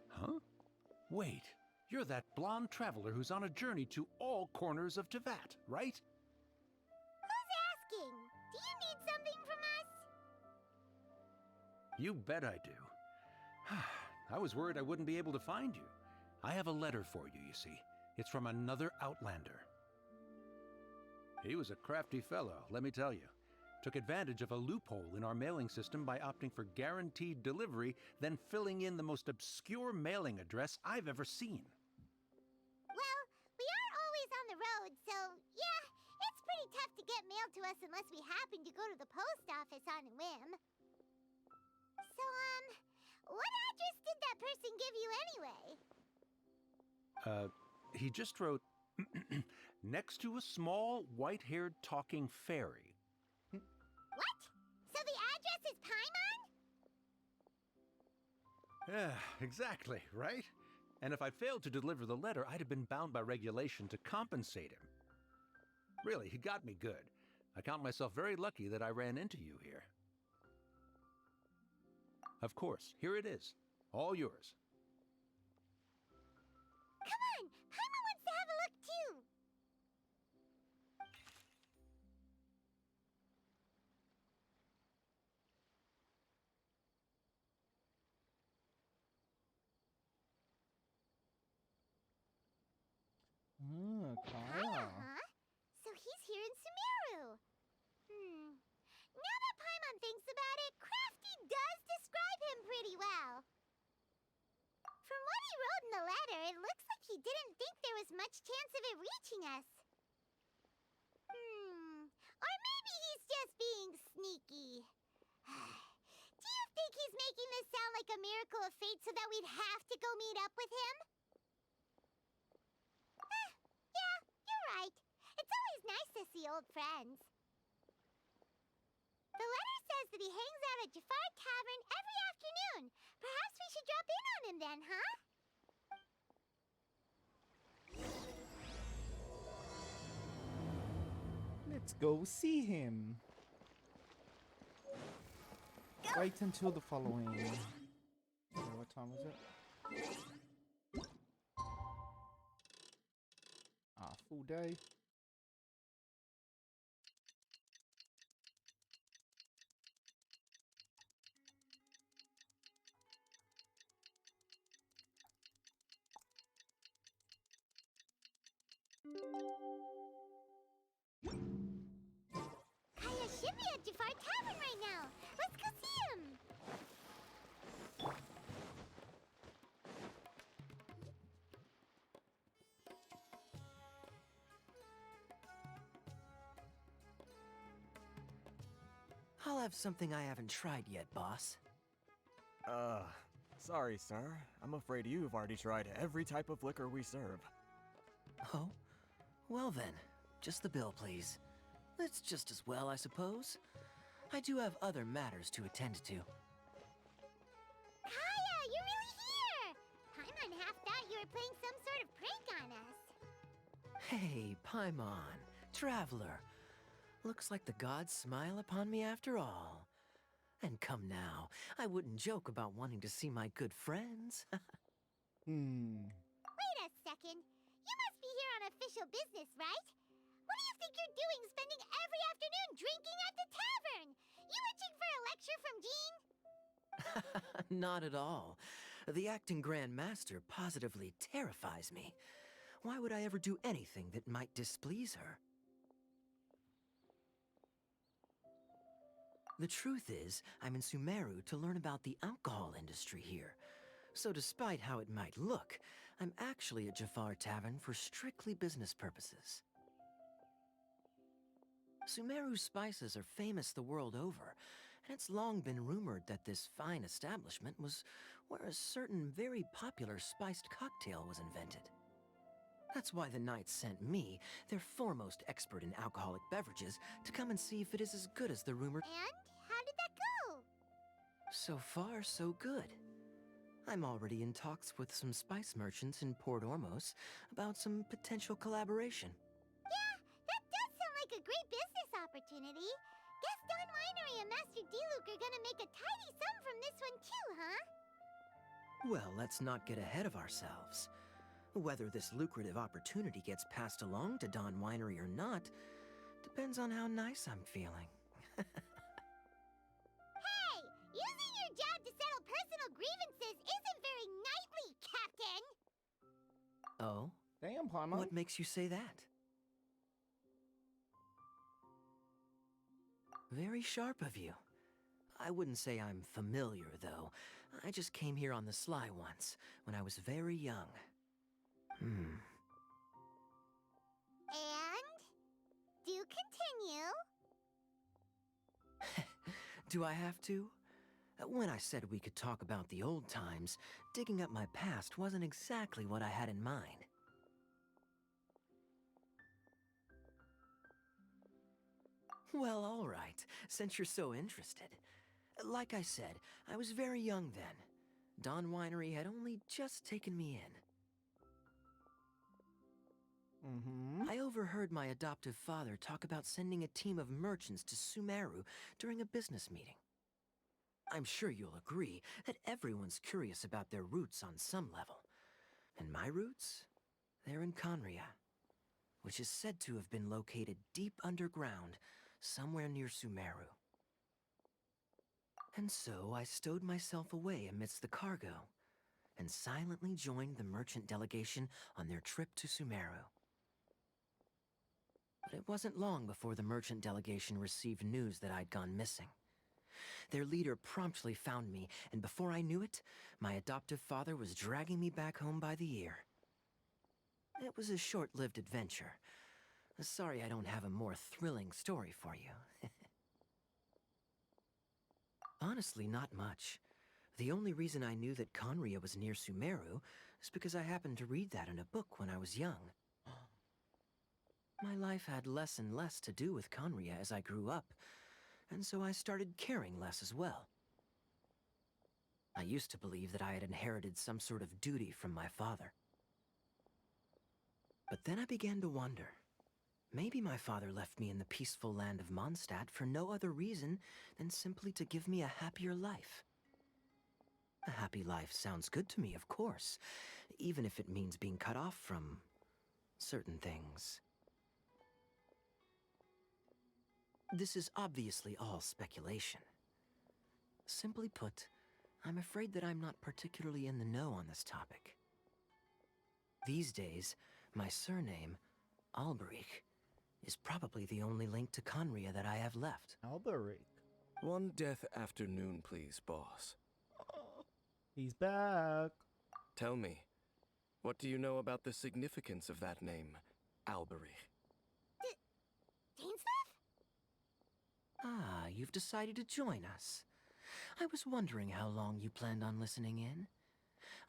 Huh? Wait, you're that blonde traveler who's on a journey to all corners of Teyvat, right? Who's asking? Do you need something from us? You bet I do. I was worried I wouldn't be able to find you. I have a letter for you, you see. It's from another Outlander. He was a crafty fellow, let me tell you. Took advantage of a loophole in our mailing system by opting for guaranteed delivery, then filling in the most obscure mailing address I've ever seen. Well, we aren't always on the road, so yeah, it's pretty tough to get mail to us unless we happen to go to the post office on a whim. So, what address did that person give you anyway? He just wrote, next to a small, white-haired talking fairy. What? So the address is Paimon? Yeah, exactly, right? And if I failed to deliver the letter, I'd have been bound by regulation to compensate him. Really, he got me good. I count myself very lucky that I ran into you here. Of course, here it is. All yours. Come on! Paimon wants to have a look too! Khaenri'ah. Huh? So he's here in Sumeru. Now that Paimon thinks about it, Crafty does describe him pretty well. From what he wrote in the letter, it looks like he didn't think there was much chance of it reaching us. Or maybe he's just being sneaky. Do you think he's making this sound like a miracle of fate so that we'd have to go meet up with him? Yeah, you're right. It's always nice to see old friends. The letter says that he hangs out at Jafar Tavern every afternoon. Perhaps we should drop in on him then, huh? Let's go see him. Wait until the following. What time was it? Full day. Kaya should be at Jafar Tavern right now. Let's go see him. I'll have something I haven't tried yet, boss. Sorry, sir. I'm afraid you've already tried every type of liquor we serve. Oh? Well then, just the bill, please. That's just as well, I suppose. I do have other matters to attend to. Kaya, you're really here! Paimon half thought you were playing some sort of prank on us. Hey, Paimon, traveler. Looks like the gods smile upon me after all. And come now, I wouldn't joke about wanting to see my good friends. Wait a second. You must be here on official business, right? What do you think you're doing spending every afternoon drinking at the tavern? You itching for a lecture from Jean? Not at all. The acting Grand Master positively terrifies me. Why would I ever do anything that might displease her? The truth is, I'm in Sumeru to learn about the alcohol industry here. So despite how it might look, I'm actually at Jafar Tavern for strictly business purposes. Sumeru's spices are famous the world over, and it's long been rumored that this fine establishment was where a certain very popular spiced cocktail was invented. That's why the Knights sent me, their foremost expert in alcoholic beverages, to come and see if it is as good as the rumored. And how did that go? So far, so good. I'm already in talks with some spice merchants in Port Ormos about some potential collaboration. Yeah, that does sound like a great business opportunity. Guess Don Winery and Master D-Luke are gonna make a tidy sum from this one too, huh? Well, let's not get ahead of ourselves. Whether this lucrative opportunity gets passed along to Don Winery or not depends on how nice I'm feeling. Hey! Using your job to settle personal grievances isn't very knightly, Captain! Oh? Damn, Paimon. What makes you say that? Very sharp of you. I wouldn't say I'm familiar, though. I just came here on the sly once, when I was very young. And? Do continue. Do I have to? When I said we could talk about the old times, digging up my past wasn't exactly what I had in mind. Well, all right, since you're so interested. Like I said, I was very young then. Don Winery had only just taken me in. Mm-hmm. I overheard my adoptive father talk about sending a team of merchants to Sumeru during a business meeting. I'm sure you'll agree that everyone's curious about their roots on some level. And my roots? They're in khaenri'ah, which is said to have been located deep underground, somewhere near Sumeru. And so I stowed myself away amidst the cargo, and silently joined the merchant delegation on their trip to Sumeru. But it wasn't long before the merchant delegation received news that I'd gone missing. Their leader promptly found me, and before I knew it, my adoptive father was dragging me back home by the ear. It was a short-lived adventure. Sorry I don't have a more thrilling story for you. Honestly, not much. The only reason I knew that khaenri'ah was near Sumeru is because I happened to read that in a book when I was young. My life had less and less to do with khaenri'ah as I grew up, and so I started caring less as well. I used to believe that I had inherited some sort of duty from my father. But then I began to wonder. Maybe my father left me in the peaceful land of Mondstadt for no other reason than simply to give me a happier life. A happy life sounds good to me, of course, even if it means being cut off from certain things. This is obviously all speculation. Simply put, I'm afraid that I'm not particularly in the know on this topic. These days, my surname, Alberich, is probably the only link to khaenri'ah that I have left. Alberic. One death afternoon, please, boss. He's back. Tell me, what do you know about the significance of that name, Alberich? Dainsleif? Ah, you've decided to join us. I was wondering how long you planned on listening in.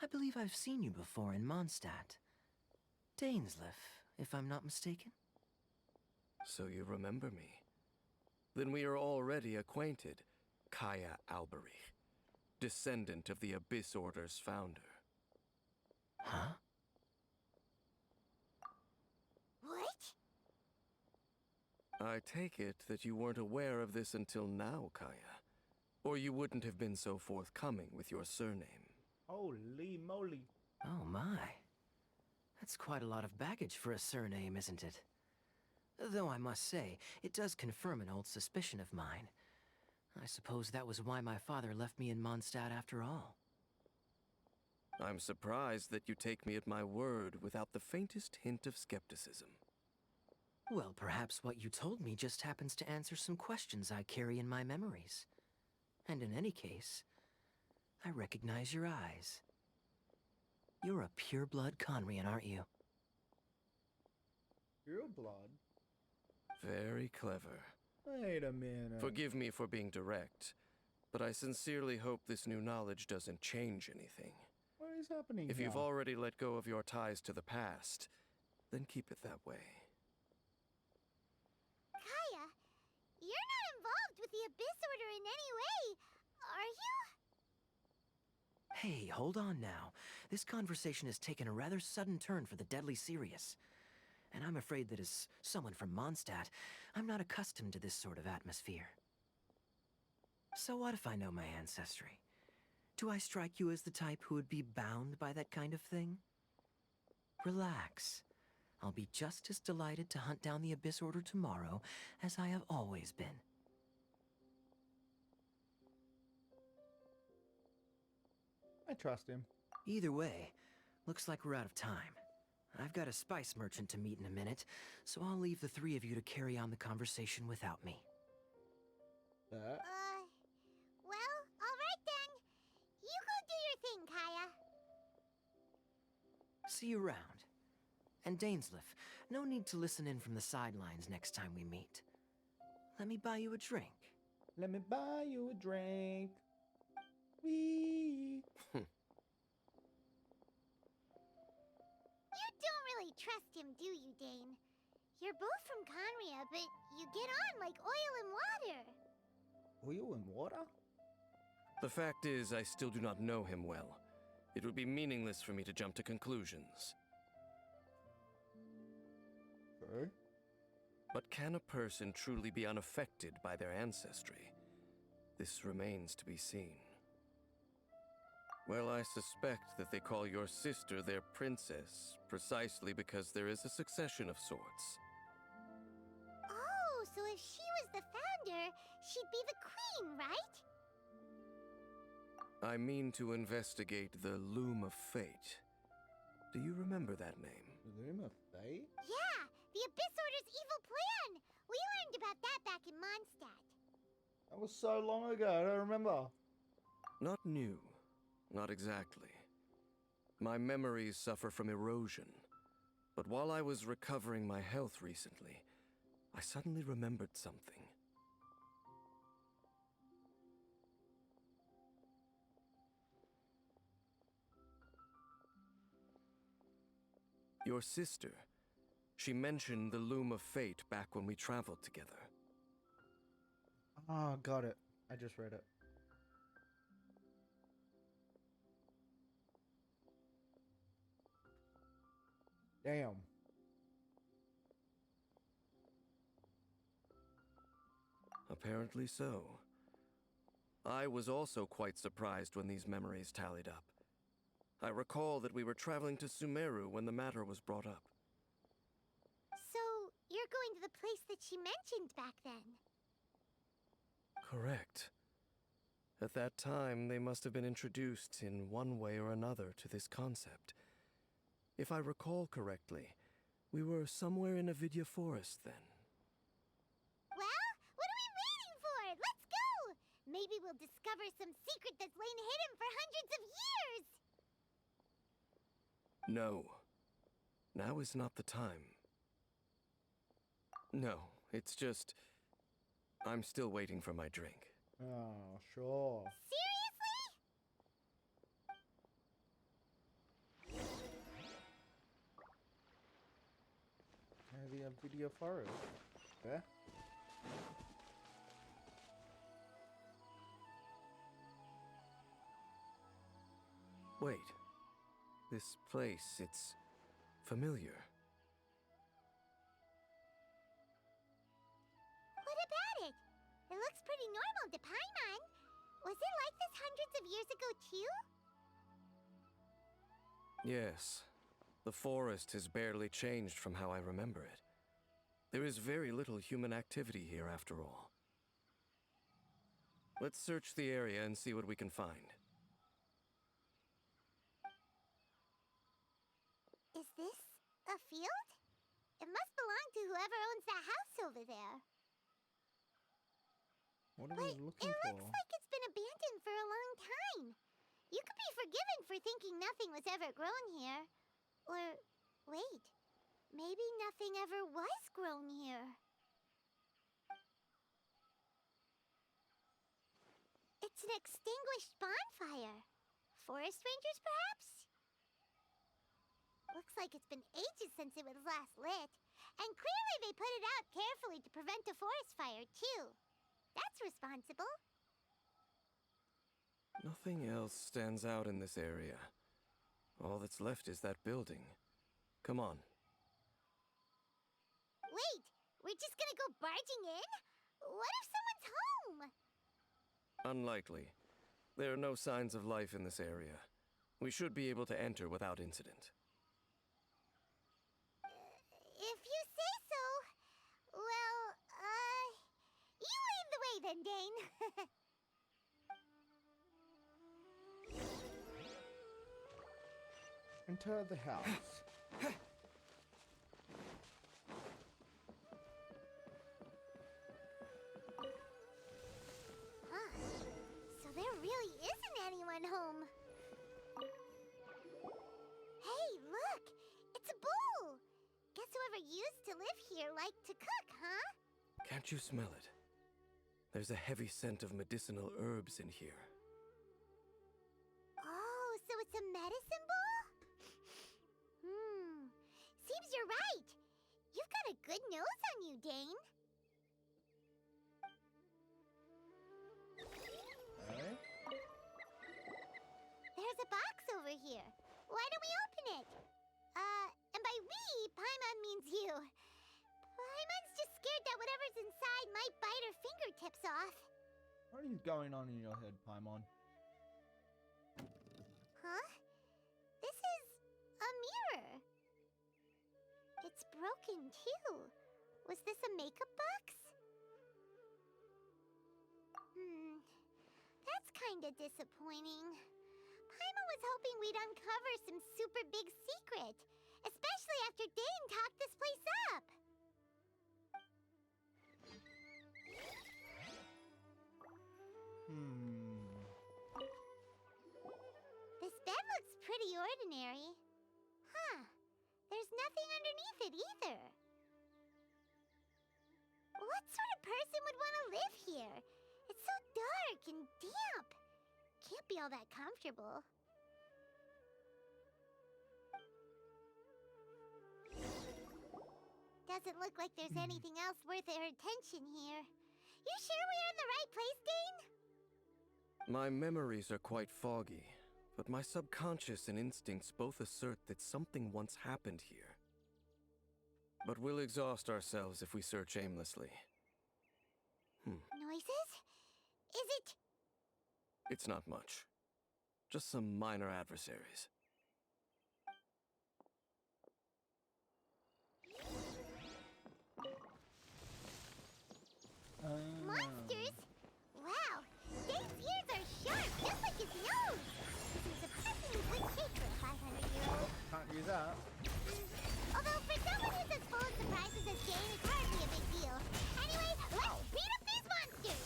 I believe I've seen you before in Mondstadt. Dainsleif, if I'm not mistaken. So you remember me. Then we are already acquainted, Kaya Alberich, descendant of the Abyss Order's founder. Huh? What? I take it that you weren't aware of this until now, Kaya. Or you wouldn't have been so forthcoming with your surname. Holy moly. Oh my. That's quite a lot of baggage for a surname, isn't it? Though I must say, it does confirm an old suspicion of mine. I suppose that was why my father left me in Mondstadt after all. I'm surprised that you take me at my word without the faintest hint of skepticism. Well, perhaps what you told me just happens to answer some questions I carry in my memories. And in any case, I recognize your eyes. You're a pure-blood khaenri'ah, aren't you? Your blood. Very clever. Wait a minute. Forgive me for being direct, but I sincerely hope this new knowledge doesn't change anything. What is happening If now? you've already let go of your ties to the past, then keep it that way. Kaya, you're not involved with the Abyss Order in any way, are you? Hey, hold on now. This conversation has taken a rather sudden turn for the deadly serious. And I'm afraid that as someone from Mondstadt, I'm not accustomed to this sort of atmosphere. So what if I know my ancestry? Do I strike you as the type who would be bound by that kind of thing? Relax. I'll be just as delighted to hunt down the Abyss Order tomorrow as I have always been. I trust him. Either way, looks like we're out of time. I've got a spice merchant to meet in a minute, so I'll leave the three of you to carry on the conversation without me. Well, alright then. You go do your thing, Kaya. See you around. And Dainsleif, no need to listen in from the sidelines next time we meet. Let me buy you a drink. Let me buy you a drink. Wee. You don't really trust him, do you, Dane? You're both from khaenri'ah, but you get on like oil and water. Oil and water? The fact is, I still do not know him well. It would be meaningless for me to jump to conclusions. Okay. But can a person truly be unaffected by their ancestry? This remains to be seen. Well, I suspect that they call your sister their princess, precisely because there is a succession of sorts. Oh, so if she was the founder, she'd be the queen, right? I mean to investigate the Loom of Fate. Do you remember that name? Loom of Fate? Yeah, the Abyss Order's evil plan! We learned about that back in Mondstadt. That was so long ago, I don't remember. Not new. Not exactly. My memories suffer from erosion. But while I was recovering my health recently, I suddenly remembered something. Your sister. She mentioned the Loom of Fate back when we traveled together. Oh, got it. I just read it. Damn. Apparently so. I was also quite surprised when these memories tallied up. I recall that we were traveling to Sumeru when the matter was brought up. So, you're going to the place that she mentioned back then? Correct. At that time, they must have been introduced in one way or another to this concept. If I recall correctly, we were somewhere in Avidya Forest then. Well, what are we waiting for? Let's go! Maybe we'll discover some secret that's lain hidden for hundreds of years! No. Now is not the time. No, it's just... I'm still waiting for my drink. Oh, sure. Seriously? The video forest. Yeah. Wait. This place, it's familiar. What about it? It looks pretty normal to Paimon. Was it like this hundreds of years ago, too? Yes. The forest has barely changed from how I remember it. There is very little human activity here after all. Let's search the area and see what we can find. Is this a field? It must belong to whoever owns that house over there. What are But we looking it for? looks like it's been abandoned for a long time. You could be forgiven for thinking nothing was ever grown here. Or, wait, maybe nothing ever was grown here. It's an extinguished bonfire. Forest rangers, perhaps? Looks like it's been ages since it was last lit. And clearly they put it out carefully to prevent a forest fire, too. That's responsible. Nothing else stands out in this area. All that's left is that building. Come on. Wait, we're just gonna go barging in? What if someone's home? Unlikely. There are no signs of life in this area. We should be able to enter without incident. If you say so. Well, you lead the way then, Dane. Enter the house. Huh. So there really isn't anyone home. Hey, look! It's a bull! Guess whoever used to live here liked to cook, huh? Can't you smell it? There's a heavy scent of medicinal herbs in here. Oh, so it's a medicine bull? Seems you're right. You've got a good nose on you, Dane. Alright. There's a box over here. Why don't we open it? And by we, Paimon means you. Paimon's just scared that whatever's inside might bite her fingertips off. What is going on in your head, Paimon? Huh? This is a mirror. It's broken, too. Was this a makeup box? That's kinda disappointing. Paimon was hoping we'd uncover some super big secret, especially after Dane talked this place up. This bed looks pretty ordinary. Huh. There's nothing underneath it either. What sort of person would want to live here? It's so dark and damp. Can't be all that comfortable. Doesn't look like there's anything else worth our attention here. You sure we're in the right place, Dane? My memories are quite foggy, but my subconscious and instincts both assert that something once happened here. But we'll exhaust ourselves if we search aimlessly. Noises? Is it... It's not much. Just some minor adversaries. monsters? Wow, Dane's ears are sharp, just like his nose. This is surprisingly good shape for a 500-year-old. Can't use that. Although for someone who's as full of surprises as Dane, it's hardly a big deal. Anyway, let's beat up these monsters!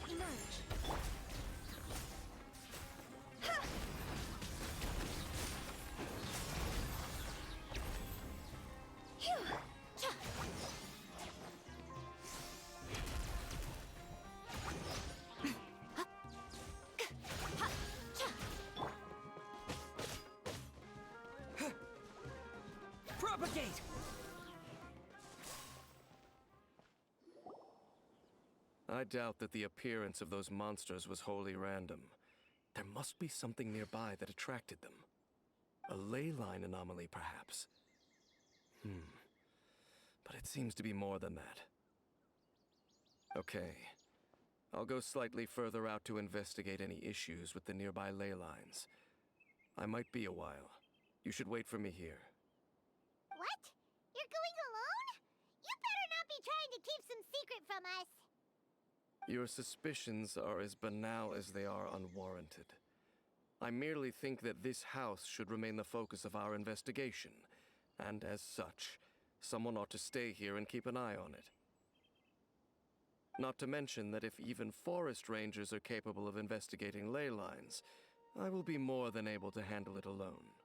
Emerge. Propagate! I doubt that the appearance of those monsters was wholly random. There must be something nearby that attracted them. A ley line anomaly, perhaps. But it seems to be more than that. Okay. I'll go slightly further out to investigate any issues with the nearby ley lines. I might be a while. You should wait for me here. What? You're going alone? You better not be trying to keep some secret from us. Your suspicions are as banal as they are unwarranted. I merely think that this house should remain the focus of our investigation, and as such, someone ought to stay here and keep an eye on it. Not to mention that if even forest rangers are capable of investigating ley lines, I will be more than able to handle it alone.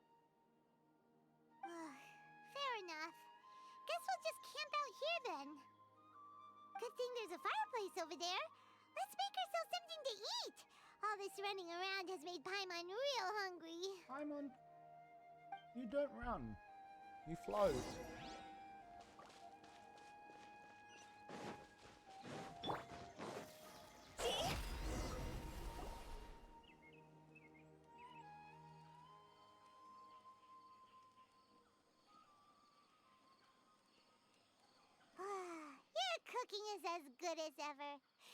Fair enough. Guess we'll just camp out here then. Good thing there's a fireplace over there. Let's make ourselves something to eat. All this running around has made Paimon real hungry. Paimon, you don't run. You float. is as good as ever.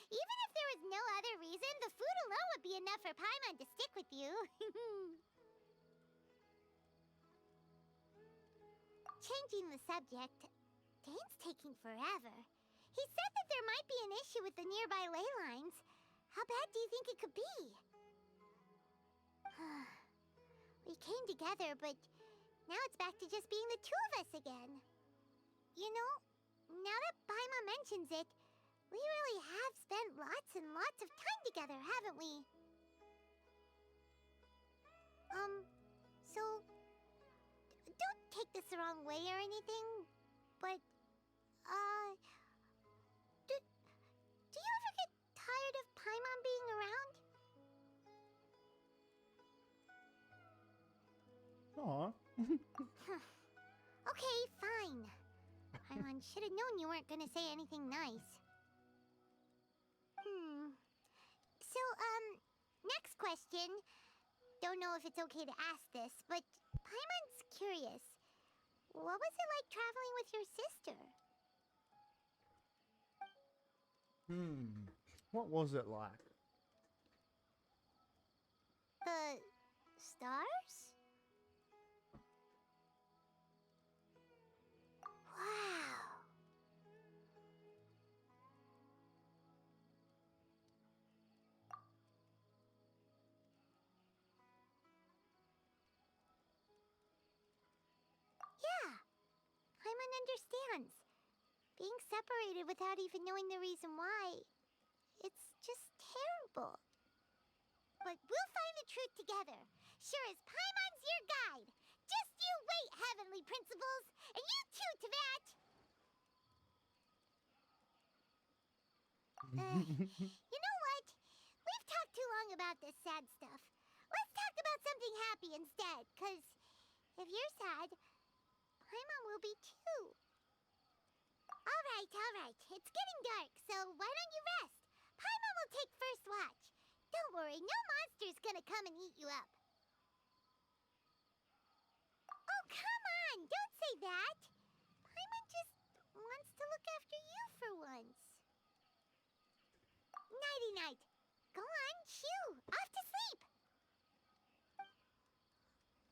Even if there was no other reason, the food alone would be enough for Paimon to stick with you. Changing the subject, Dane's taking forever. He said that there might be an issue with the nearby ley lines. How bad do you think it could be? We came together, but now it's back to just being the two of us again. You know, now that Paimon mentions it, we really have spent lots and lots of time together, haven't we? So, don't take this the wrong way or anything, but, do you ever get tired of Paimon being around? Aw. Okay, fine. Paimon should have known you weren't gonna say anything nice. So, next question. Don't know if it's okay to ask this, but Paimon's curious. What was it like traveling with your sister? What was it like? The stars? Wow. Yeah, Paimon understands. Being separated without even knowing the reason why, it's just terrible. But we'll find the truth together. Sure as Paimon's your guide. Just you wait, Heavenly Principles! And you too, Teyvat! You know what? We've talked too long about this sad stuff. Let's talk about something happy instead, 'cause if you're sad, Paimon will be too. All right. It's getting dark, so why don't you rest? Paimon will take first watch. Don't worry, no monster's gonna come and eat you up. Oh, come on! Don't say that! Paimon just wants to look after you for once. Nighty-night. Go on, shoo! Off to sleep!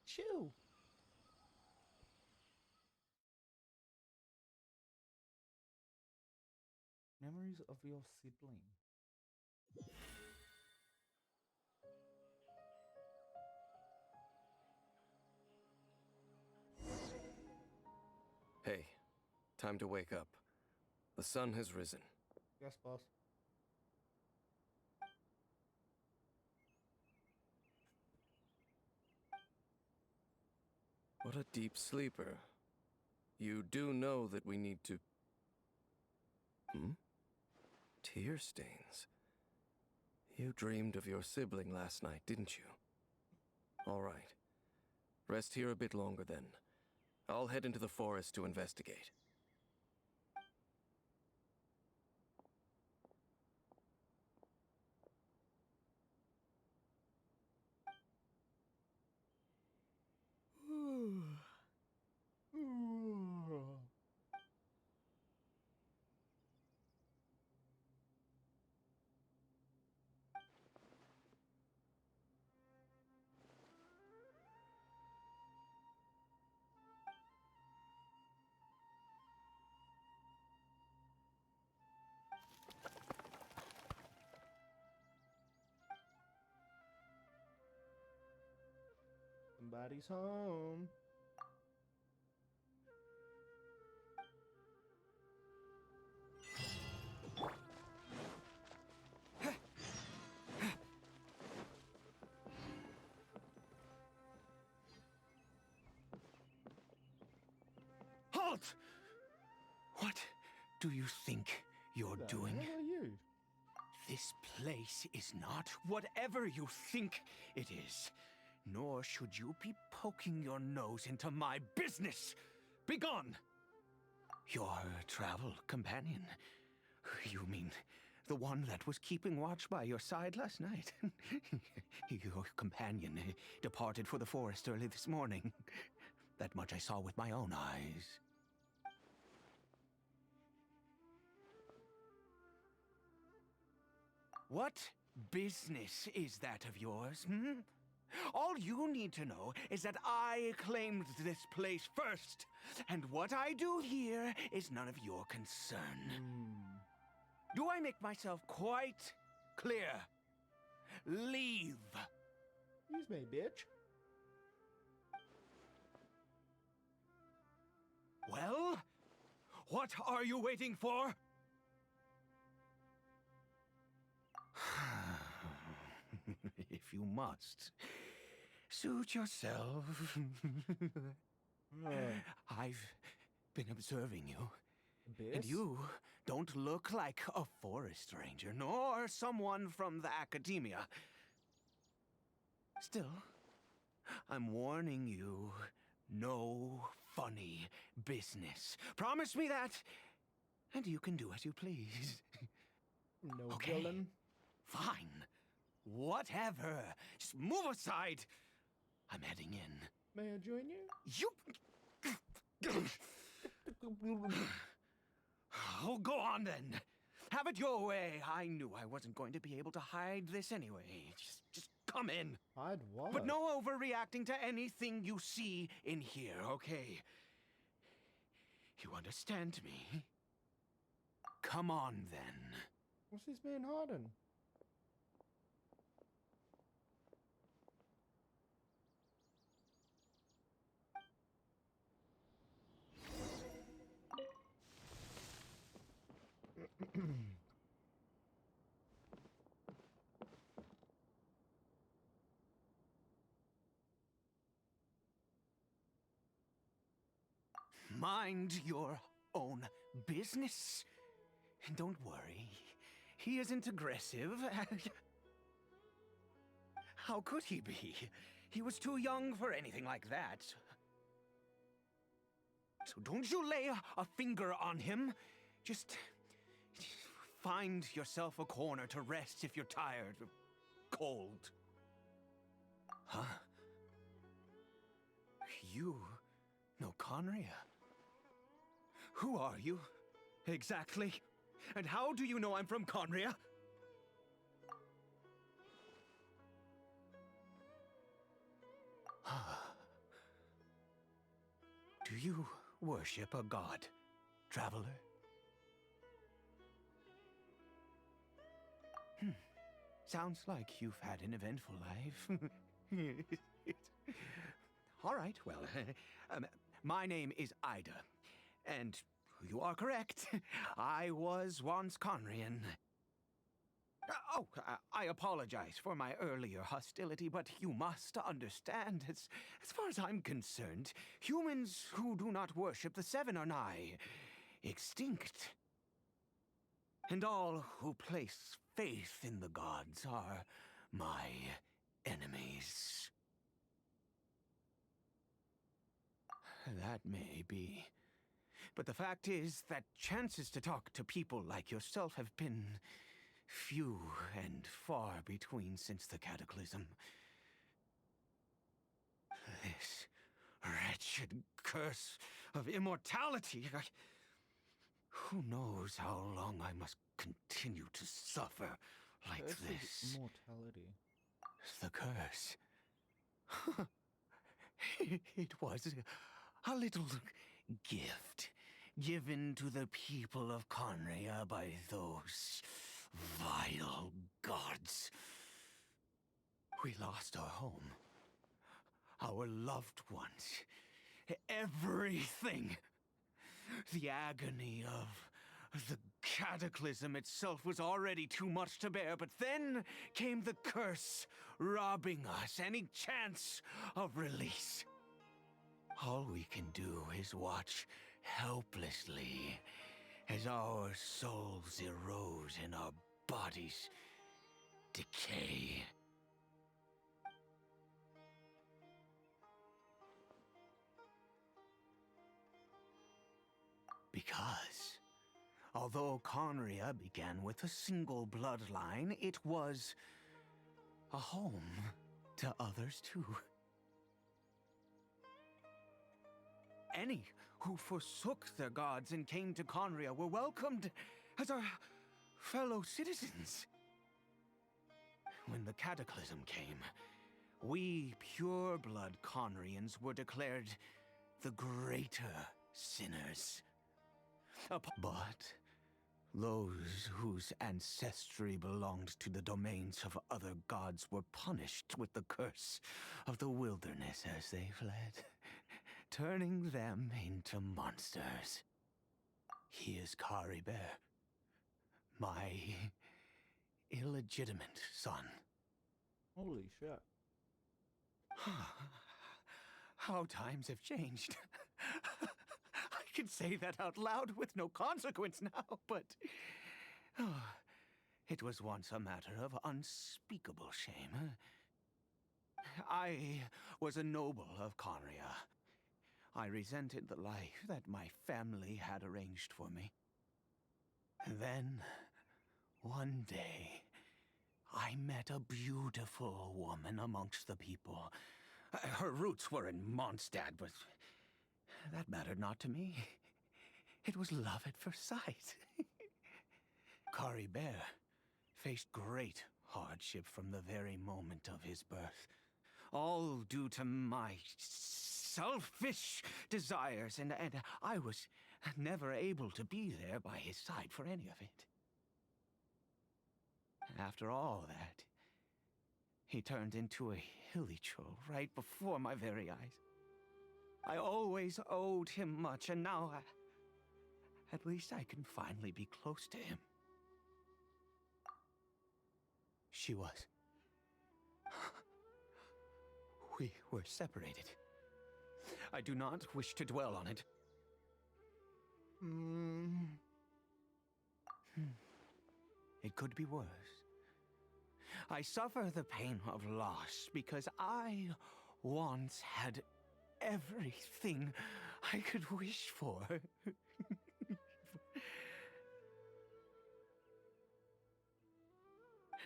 Chew. Memories of your sibling. Hey, time to wake up. The sun has risen. Yes, boss. What a deep sleeper. You do know that we need to... Tear stains. You dreamed of your sibling last night, didn't you? All right. Rest here a bit longer then. I'll head into the forest to investigate. Somebody's home. Halt! What do you think you're Who the doing? hell are you? This place is not whatever you think it is. Nor should you be poking your nose into my business. Begone! Your travel companion. You mean the one that was keeping watch by your side last night? Your companion departed for the forest early this morning. That much I saw with my own eyes. What business is that of yours, hmm? All you need to know is that I claimed this place first, and what I do here is none of your concern. Do I make myself quite clear? Leave. Excuse me, bitch. Well, what are you waiting for? If you must, suit yourself. I've been observing you, and Abyss? you don't look like a forest ranger, nor someone from the academia. Still, I'm warning you, no funny business. Promise me that, and you can do as you please. No Okay. villain. Fine. Whatever. Just move aside. I'm heading in. May I join you? You... Oh, go on then. Have it your way. I knew I wasn't going to be able to hide this anyway. Just come in. Hide what? But no overreacting to anything you see in here, okay? You understand me? Come on then. What's this man hiding? Mind your own business. And don't worry, he isn't aggressive. How could he be? He was too young for anything like that. So don't you lay a finger on him. Just find yourself a corner to rest if you're tired or cold. Huh? You know khaenri'ah? Who are you, exactly? And how do you know I'm from khaenri'ah? Do you worship a god, traveler? Sounds like you've had an eventful life. All right, well, my name is Ida, and you are correct. I was once Khaenri'an. I apologize for my earlier hostility, but you must understand, as far as I'm concerned, humans who do not worship the Seven are nigh extinct. And all who place faith in the gods are my enemies. That may be. But the fact is that chances to talk to people like yourself have been few and far between since the cataclysm. This wretched curse of immortality. Who knows how long I must continue to suffer like Curse of this? immortality. The curse. It was a little gift given to the people of khaenri'ah by those vile gods. We lost our home, our loved ones, everything. The agony of the cataclysm itself was already too much to bear, but then came the curse, robbing us any chance of release. All we can do is watch helplessly as our souls erode and our bodies decay. Because, although khaenri'ah began with a single bloodline, it was a home to others too. Any who forsook their gods and came to khaenri'ah were welcomed as our fellow citizens. When the cataclysm came, we pure-blood Khaenri'ahs were declared the greater sinners. But those whose ancestry belonged to the domains of other gods were punished with the curse of the wilderness as they fled, turning them into monsters. He is Caribert, my illegitimate son. Holy shit. How times have changed. I can say that out loud with no consequence now, but it was once a matter of unspeakable shame. I was a noble of Khaenri'ah. I resented the life that my family had arranged for me. Then, one day, I met a beautiful woman amongst the people. Her roots were in Mondstadt, but that mattered not to me. It was love at first sight. Caribert faced great hardship from the very moment of his birth. All due to my selfish desires, and I was never able to be there by his side for any of it. After all that, he turned into a hilichurl right before my very eyes. I always owed him much, and now at least I can finally be close to him. She was. We were separated. I do not wish to dwell on it. It could be worse. I suffer the pain of loss because I once had everything I could wish for.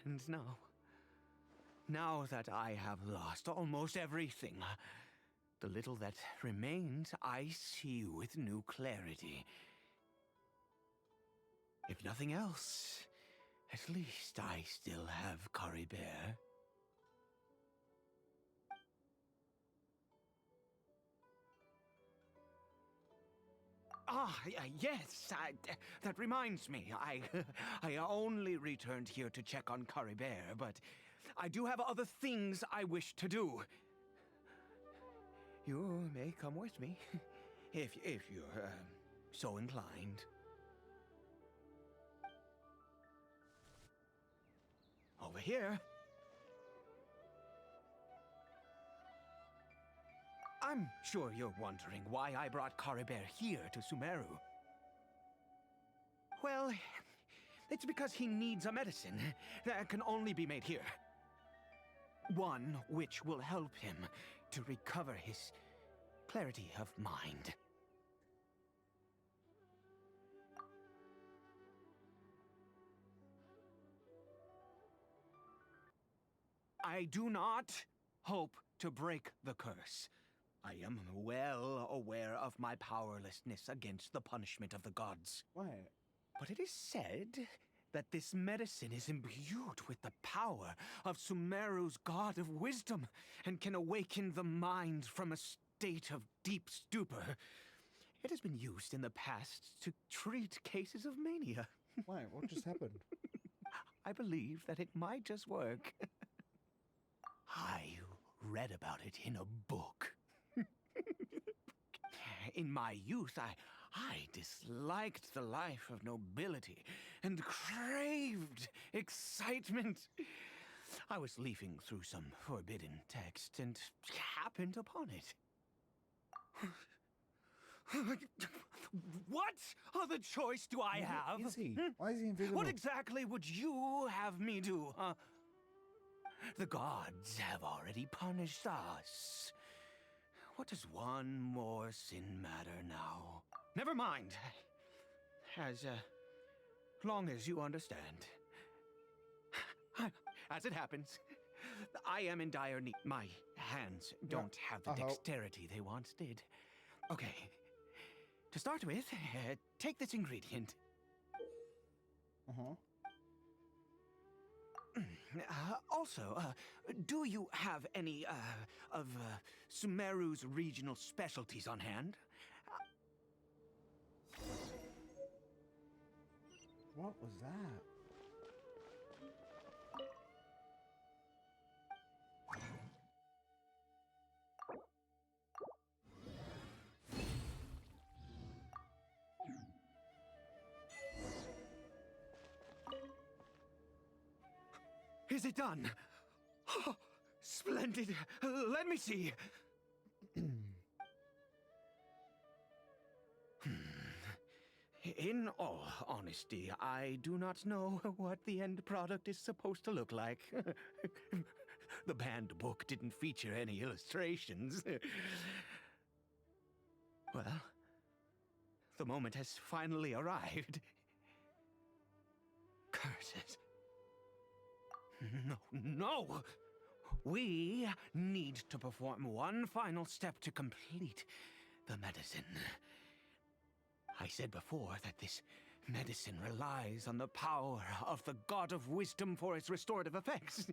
And now that I have lost almost everything, the little that remains I see with new clarity. If nothing else, at least I still have Caribert. Yes, that reminds me. I only returned here to check on Caribert, but I do have other things I wish to do. You may come with me, if you're so inclined. Over here. I'm sure you're wondering why I brought Caribert here to Sumeru. Well, it's because he needs a medicine that can only be made here. One which will help him to recover his clarity of mind. I do not hope to break the curse. I am well aware of my powerlessness against the punishment of the gods. What? But it is said that this medicine is imbued with the power of Sumeru's god of wisdom and can awaken the mind from a state of deep stupor. It has been used in the past to treat cases of mania. Why? What just happened? I believe that it might just work. I read about it in a book. In my youth, I disliked the life of nobility and craved excitement. I was leafing through some forbidden text and happened upon it. What other choice do I have? Where is he? Why is he invisible? What exactly would you have me do, huh? The gods have already punished us. What does one more sin matter now? Never mind. As long as you understand. As it happens, I am in dire need. My hands don't have the dexterity they once did. Okay. To start with, take this ingredient. Uh-huh. Also, do you have any, of Sumeru's regional specialties on hand? What was that? Is it done? Oh, splendid. Let me see. In all honesty, I do not know what the end product is supposed to look like. The banned book didn't feature any illustrations. Well, the moment has finally arrived. Curses. No! We need to perform one final step to complete the medicine. I said before that this medicine relies on the power of the God of Wisdom for its restorative effects.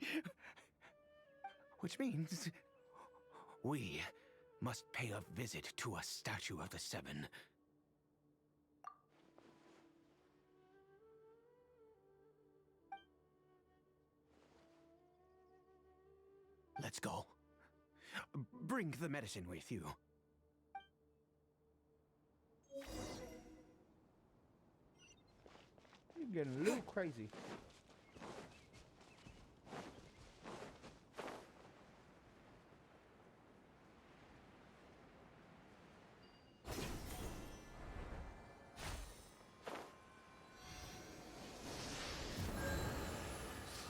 Which means we must pay a visit to a statue of the Seven. Let's go. Bring the medicine with you. You're getting a little crazy.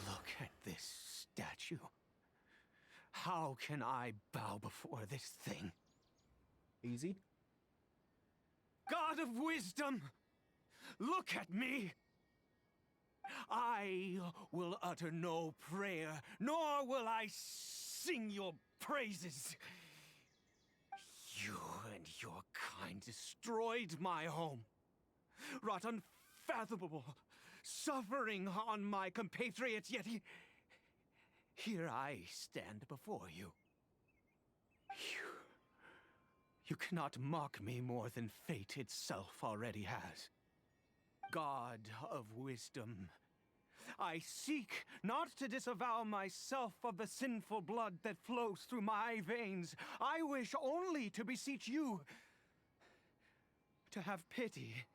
Look at this statue. How can I bow before this thing? Easy. God of Wisdom! Look at me! I will utter no prayer, nor will I sing your praises. You and your kind destroyed my home, wrought unfathomable suffering on my compatriots, yet here I stand before you. You cannot mock me more than fate itself already has. God of Wisdom, I seek not to disavow myself of the sinful blood that flows through my veins. I wish only to beseech you to have pity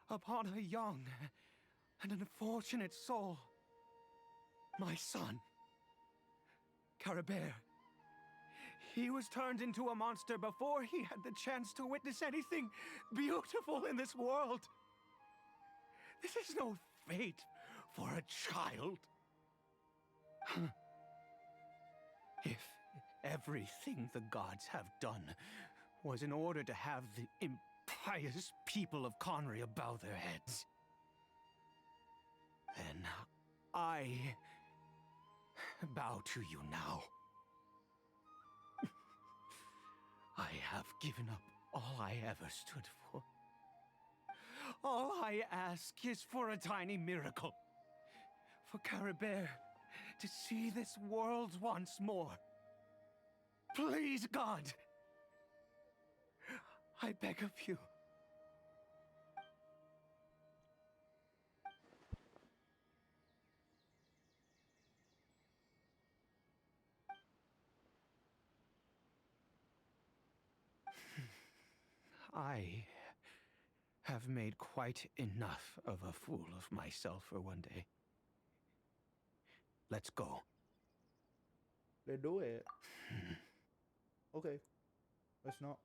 upon a young and unfortunate soul. My son, Caribert. He was turned into a monster before he had the chance to witness anything beautiful in this world. This is no fate for a child. If everything the gods have done was in order to have the impious people of khaenri'ah bow their heads, then I bow to you now. I have given up all I ever stood for. All I ask is for a tiny miracle. For Caribert to see this world once more. Please, God. I beg of you. I have made quite enough of a fool of myself for one day. Let's go. Let's do it. Okay. Let's not.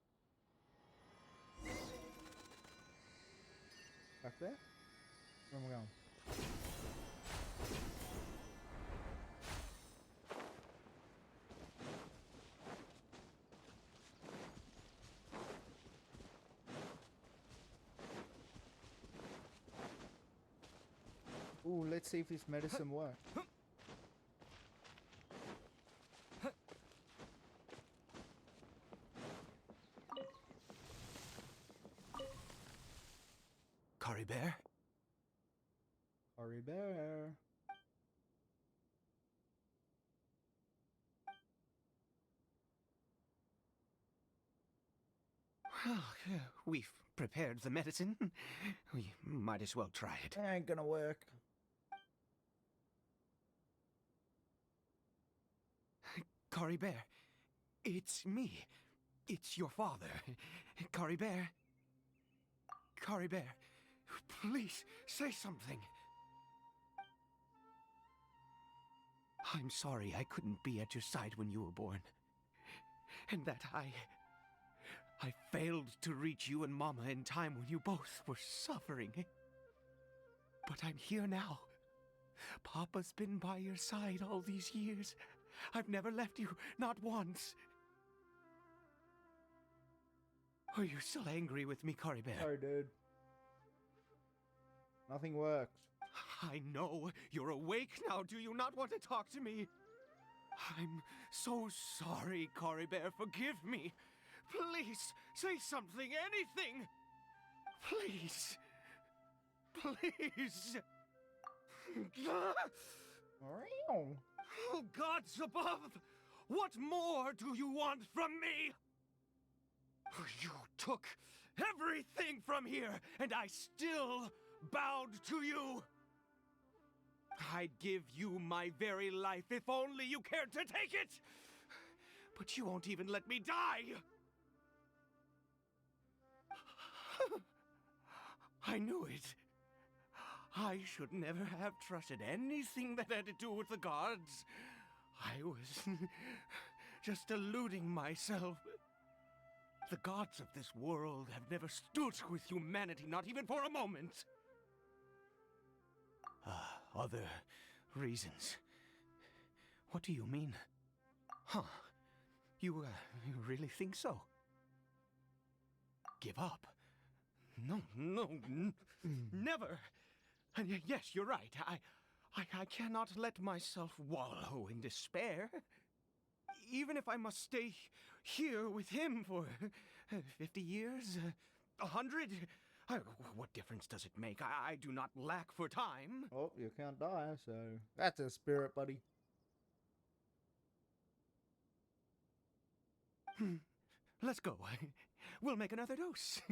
Back there? Where am I going? Ooh, let's see if this medicine works. Caribert? Caribert. Well, we've prepared the medicine. We might as well try it. It ain't gonna work. Caribert, it's me. It's your father. Caribert. Caribert, please say something. I'm sorry I couldn't be at your side when you were born. And that I failed to reach you and Mama in time when you both were suffering. But I'm here now. Papa's been by your side all these years. I've never left you, not once. Are you still angry with me, Caribert? Sorry, dude. Nothing works. I know. You're awake now. Do you not want to talk to me? I'm so sorry, Caribert. Forgive me. Please, say something, anything. Please. Please. Oh, gods above! What more do you want from me? You took everything from here, and I still bowed to you. I'd give you my very life if only you cared to take it. But you won't even let me die. I knew it. I should never have trusted anything that had to do with the gods. I was just deluding myself. The gods of this world have never stood with humanity, not even for a moment. Other reasons. What do you mean? Huh. You really think so? Give up? No, never. And yes, you're right. I cannot let myself wallow in despair. Even if I must stay here with him for 50 years, 100, what difference does it make? I do not lack for time. Oh, you can't die, so that's a spirit, buddy. Let's go. We'll make another dose.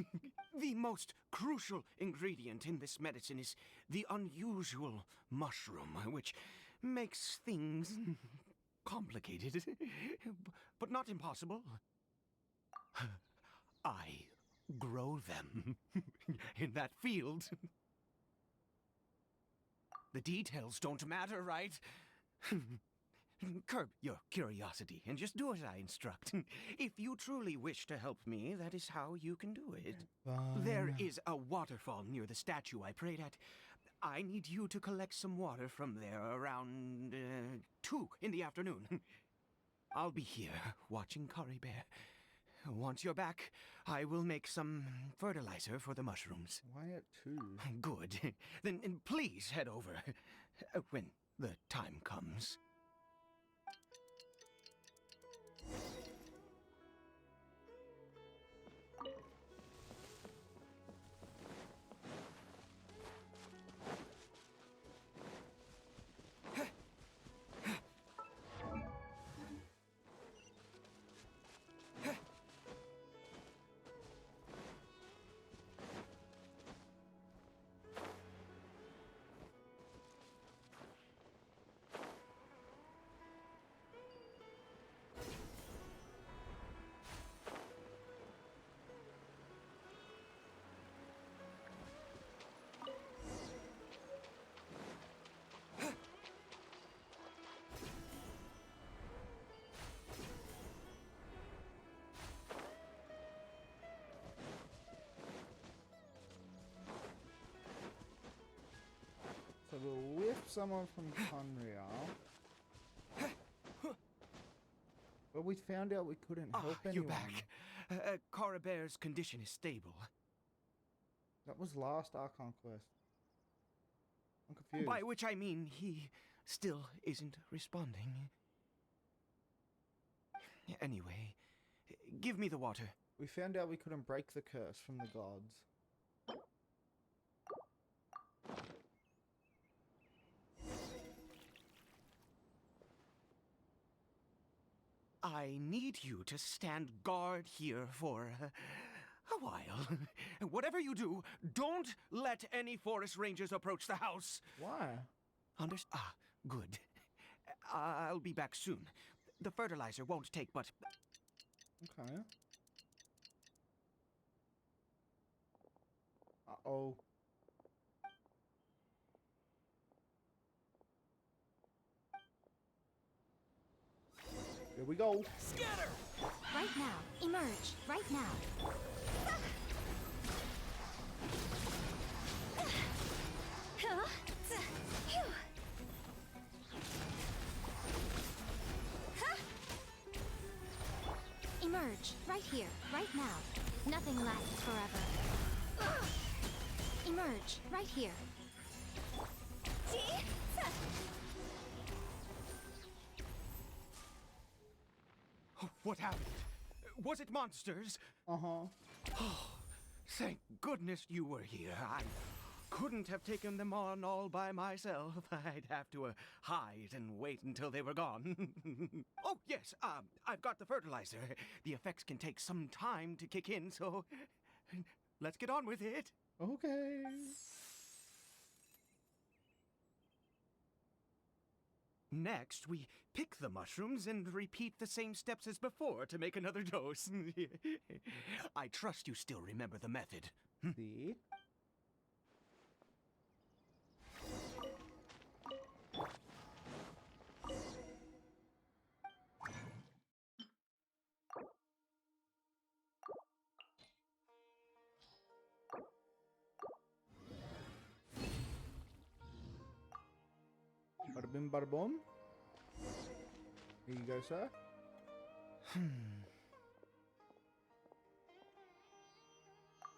The most crucial ingredient in this medicine is the unusual mushroom, which makes things complicated, but not impossible. I grow them in that field. The details don't matter, right? Curb your curiosity and just do as I instruct. If you truly wish to help me, that is how you can do it. There is a waterfall near the statue I prayed at. I need you to collect some water from there around 2 in the afternoon. I'll be here watching Caribert. Once you're back, I will make some fertilizer for the mushrooms. Why at 2? Good. Then please head over when the time comes. So we'll whip someone from khaenri'ah. But we found out we couldn't help anyone. You're back. Caribert's condition is stable. That was last Archon quest. I'm confused. By which I mean he still isn't responding. Anyway, give me the water. We found out we couldn't break the curse from the gods. I need you to stand guard here for a while. Whatever you do, don't let any forest rangers approach the house. Why? Good. I'll be back soon. The fertilizer won't take but... Okay. Uh-oh. Here we go. Scatter! Right now. Emerge. Right now. Emerge. Right here. Right now. Nothing lasts forever. Emerge. Right here. What happened? Was it monsters? Uh-huh. Oh, thank goodness you were here. I couldn't have taken them on all by myself. I'd have to hide and wait until they were gone. Oh, yes, I've got the fertilizer. The effects can take some time to kick in, so let's get on with it. Okay. Next, we pick the mushrooms and repeat the same steps as before to make another dose. I trust you still remember the method. See? Bada bim, bada boom. Here you go, sir.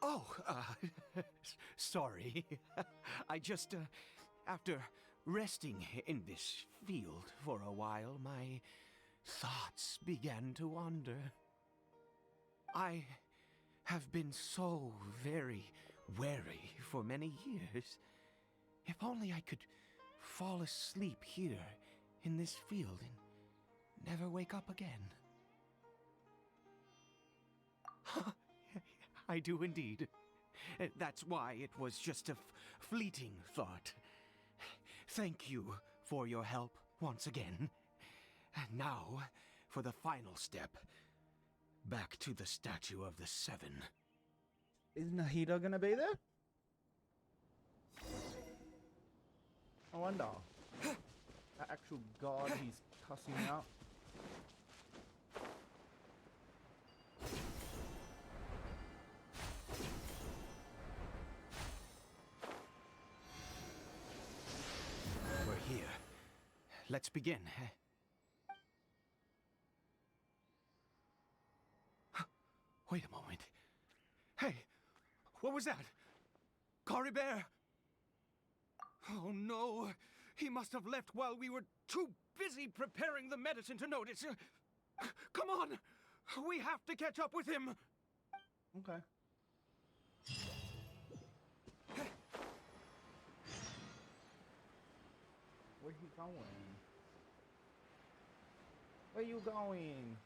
Oh, sorry. I just, after resting in this field for a while, my thoughts began to wander. I have been so very wary for many years. If only I could fall asleep here in this field and never wake up again. I do indeed. That's why it was just a fleeting thought. Thank you for your help once again. And now for the final step. Back to the Statue of the Seven. Is Nahida gonna be there? I wonder. That actual god he's cussing out. We're here. Let's begin. Wait a moment. Hey, what was that? Caribert! Oh no, he must have left while we were too busy preparing the medicine to notice. Come on, we have to catch up with him. Okay. Where he going? Where you going?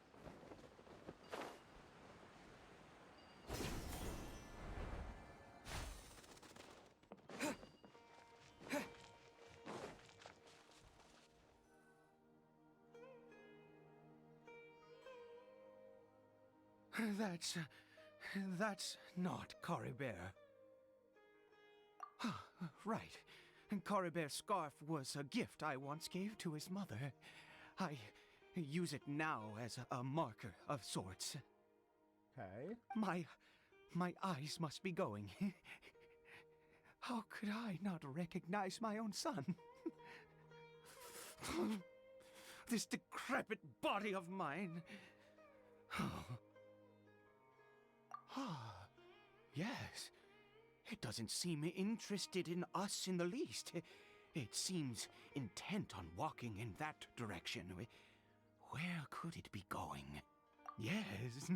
That's not Caribert. Right. Caribert's scarf was a gift I once gave to his mother. I use it now as a marker of sorts. Okay. My eyes must be going. How could I not recognize my own son? This decrepit body of mine. Yes. It doesn't seem interested in us in the least. It seems intent on walking in that direction. Where could it be going? Yes.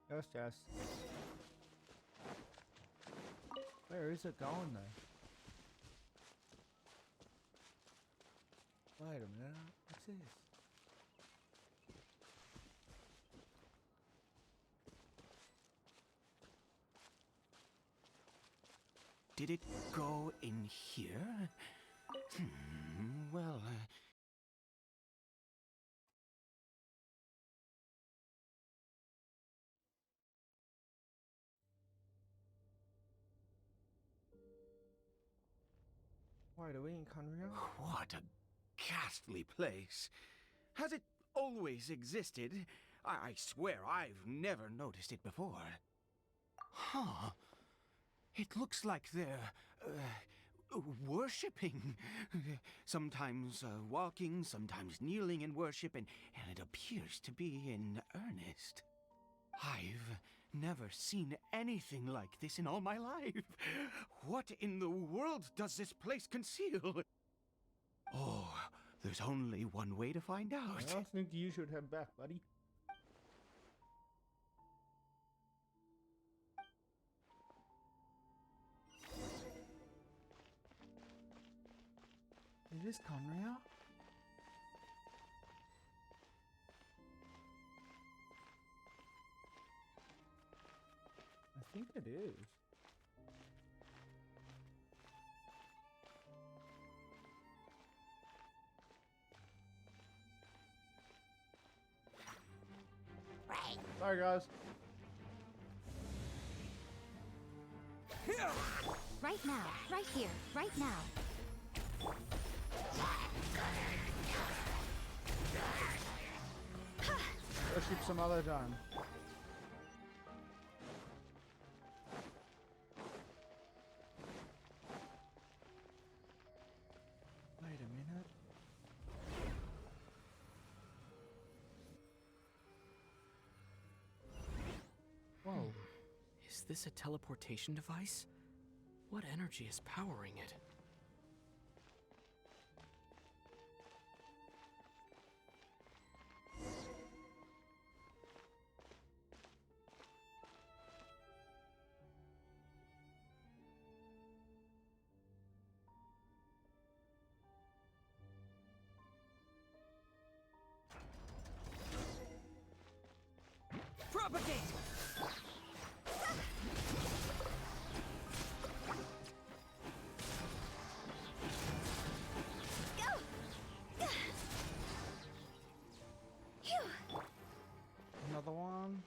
Yes, yes. Where is it going though? Wait a minute. What's this? did it go in here? Well, Why do we in khaenri'ah? what a ghastly place. Has it always existed? I swear I've never noticed it before. Huh. It looks like they're, worshipping. Sometimes walking, sometimes kneeling in worship, and it appears to be in earnest. I've never seen anything like this in all my life. What in the world does this place conceal? Oh, there's only one way to find out. I think you should head back, buddy. Is this khaenri'ah? I think it is. Sorry, guys. Right now, right here, right now. Worship some other time. Wait a minute. Whoa. Is this a teleportation device? What energy is powering it? Propagate! Another one.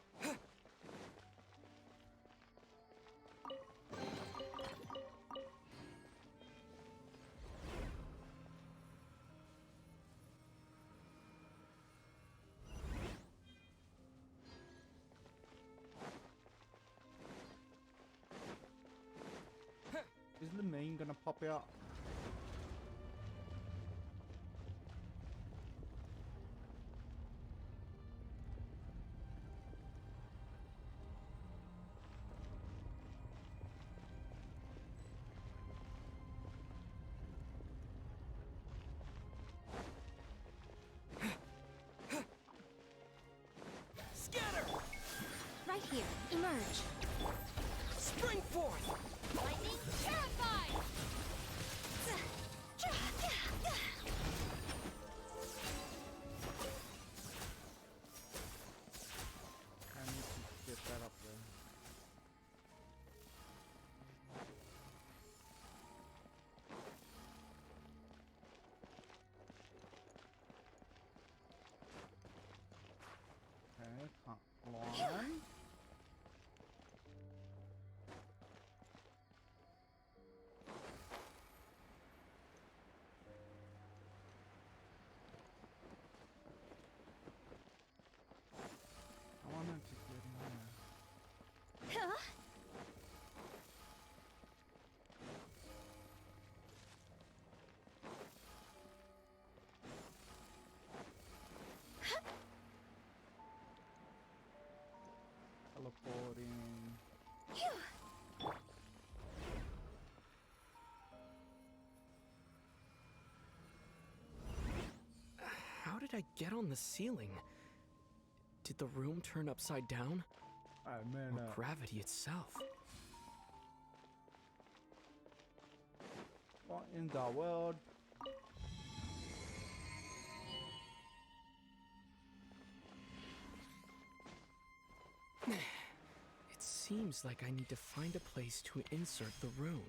Is the main gonna pop out? Right here, emerge. Spring forth! Lightning terrified! I need to get that up there. Okay, one. I wanted to get in there. Huh? Teleporting. How did I get on the ceiling? Did the room turn upside down? Alright, man. Or gravity itself? What in the world? It seems like I need to find a place to insert the rune.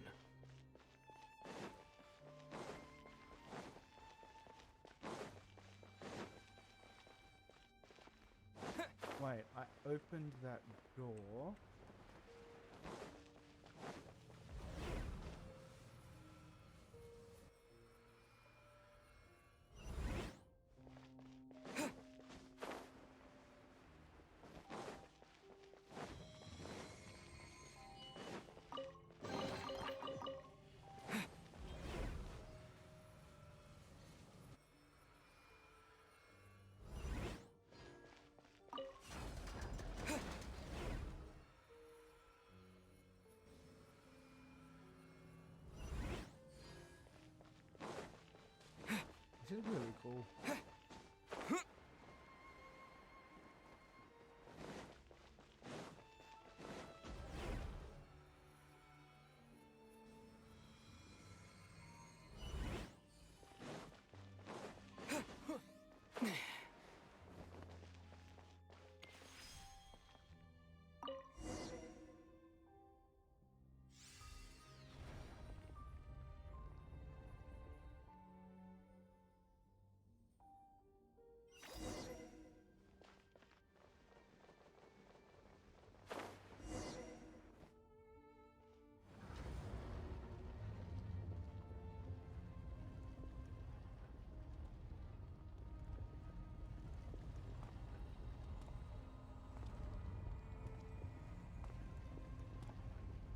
opened that door. This is really cool.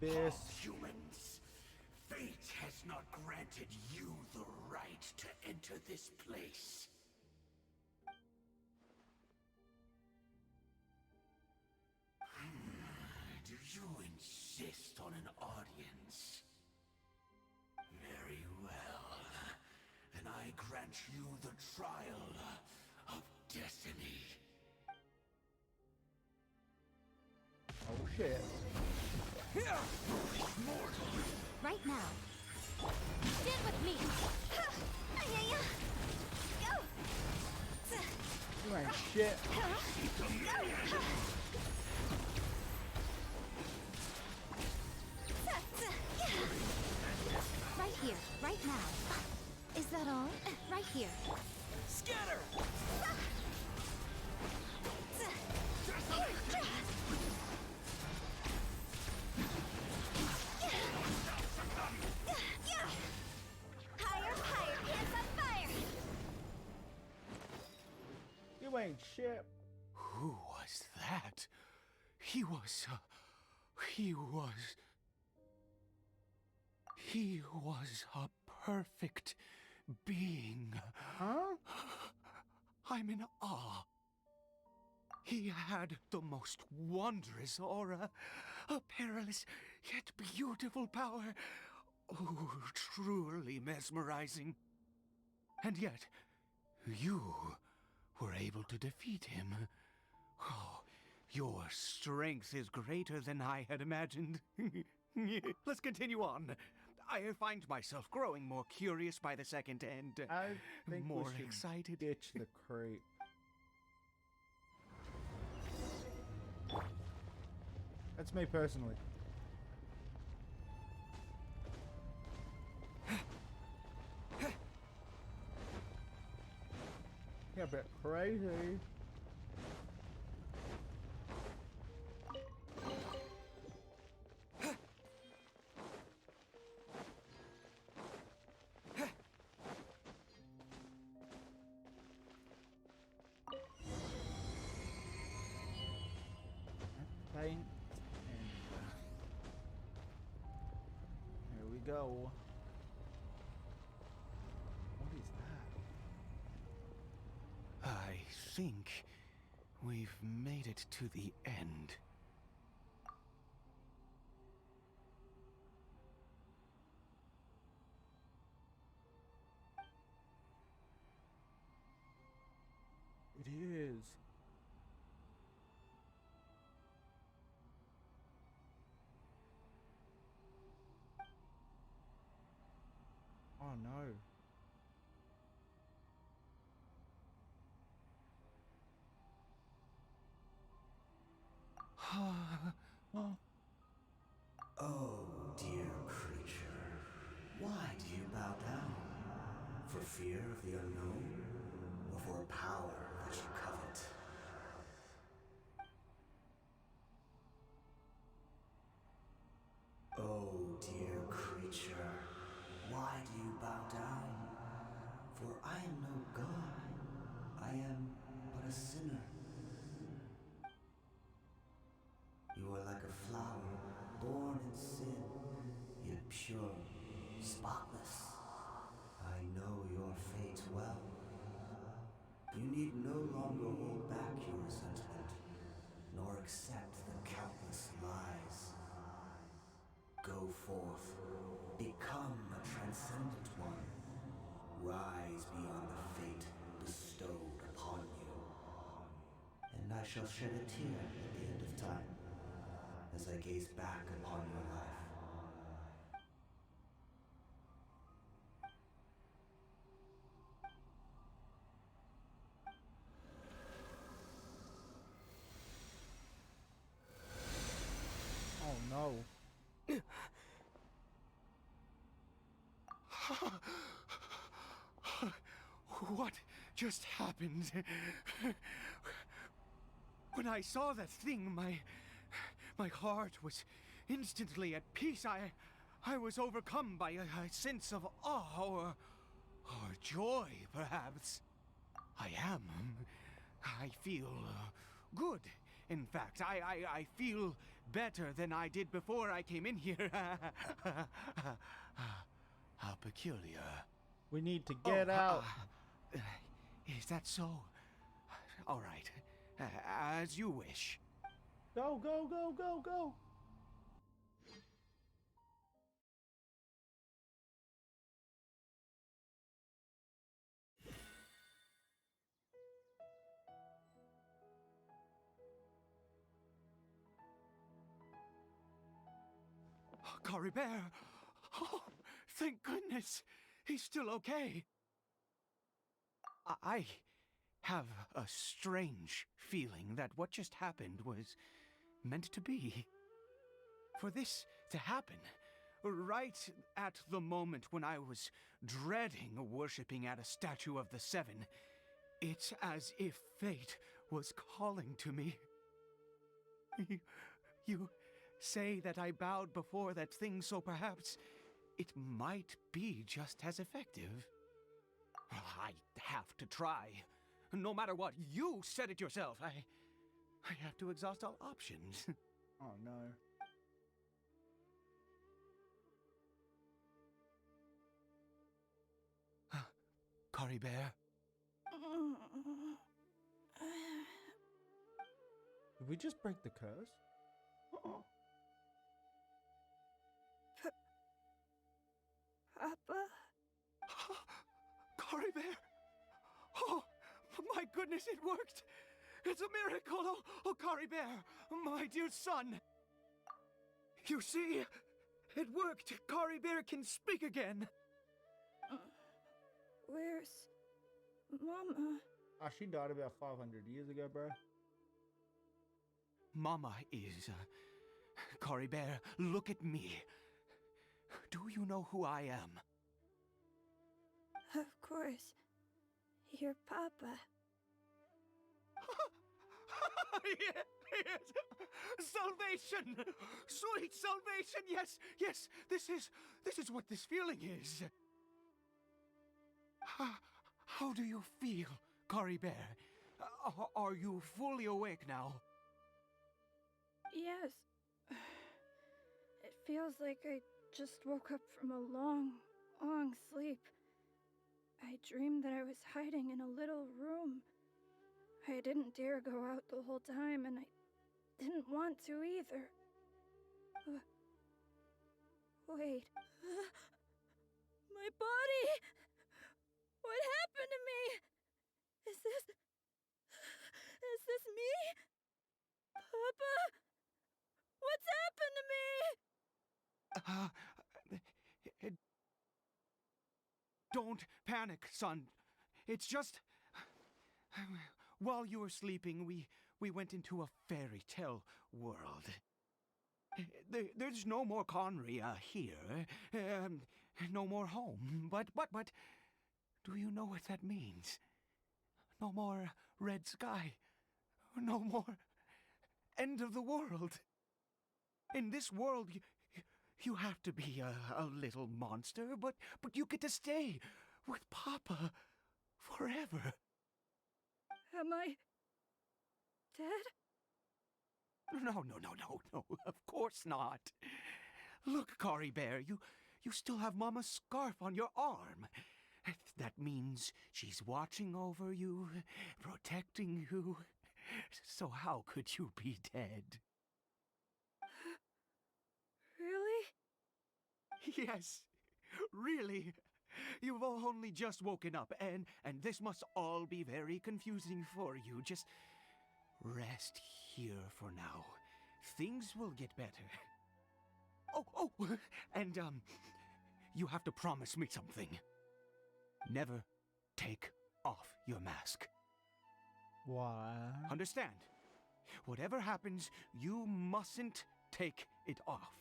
This. Humans, fate has not granted you the right to enter this place. Do you insist on an audience? Very well. Then I grant you the trial of destiny. Oh shit. Right now. Stand with me. You ain't shit. Right here, right now. Is that all? Right here. Scatter! Higher, higher, hands on fire! You ain't shit. Who was that? He was a perfect being. Huh? I'm in awe. He had the most wondrous aura, a perilous yet beautiful power. Oh, truly mesmerizing. And yet, you were able to defeat him. Oh, your strength is greater than I had imagined. Let's continue on. I find myself growing more curious by the second and I think more we should excited. ditch the creep. That's me personally. Yeah, a bit crazy. Paint and here we go. What is that? I think we've made it to the end. It is. Oh no. Oh. Oh, dear creature, why do you bow down? For fear of the unknown, or for power that you covet? bow down, for I am no god. I am but a sinner. You are like a flower, born in sin, yet pure, spotless. I know your fate well. You need no longer hold back your resentment, nor accept the countless lies. Go forth, become a transcendent one. Rise beyond the fate bestowed upon you. And I shall shed a tear at the end of time, as I gaze back upon your life. Oh no. What just happened? When I saw that thing, my heart was instantly at peace. I was overcome by a sense of awe or joy, perhaps. I am. I feel good. In fact, I feel better than I did before I came in here. How peculiar. We need to get out. Is that so? All right. As you wish. Go, go, go, go, go. Caribert! Oh, thank goodness! He's still okay. I have a strange feeling that what just happened was meant to be. For this to happen, right at the moment when I was dreading worshipping at a statue of the Seven, it's as if fate was calling to me. You say that I bowed before that thing, so perhaps it might be just as effective. I have to try. No matter what, you said it yourself. I have to exhaust all options. Oh no. Caribert? Did we just break the curse? Papa? Caribert! Oh, my goodness, it worked! It's a miracle! Oh, Caribert, my dear son! You see, it worked! Caribert can speak again! Where's Mama? Oh, she died about 500 years ago, bro. Mama is... Caribert, look at me. Do you know who I am? Of course. Your Papa. Yes! Salvation! Sweet salvation! Yes, yes! This is what this feeling is. How do you feel, Caribert? Are you fully awake now? Yes. It feels like I just woke up from a long, long sleep. I dreamed that I was hiding in a little room. I didn't dare go out the whole time, and I didn't want to either. Wait. My body! What happened to me? Is this me? Papa? What's happened to me? Don't panic, son. It's just... While you were sleeping, we went into a fairy tale world. There's no more khaenri'ah here. No more home. But... Do you know what that means? No more red sky. No more end of the world. In this world, You have to be a little monster, but you get to stay with Papa forever. Am I dead? No, of course not. Look, Caribert, you still have Mama's scarf on your arm. That means she's watching over you, protecting you. So how could you be dead? Really? Yes, really. You've only just woken up, and this must all be very confusing for you. Just rest here for now. Things will get better. Oh, and you have to promise me something. Never take off your mask. Why? Understand? Whatever happens, you mustn't take it off.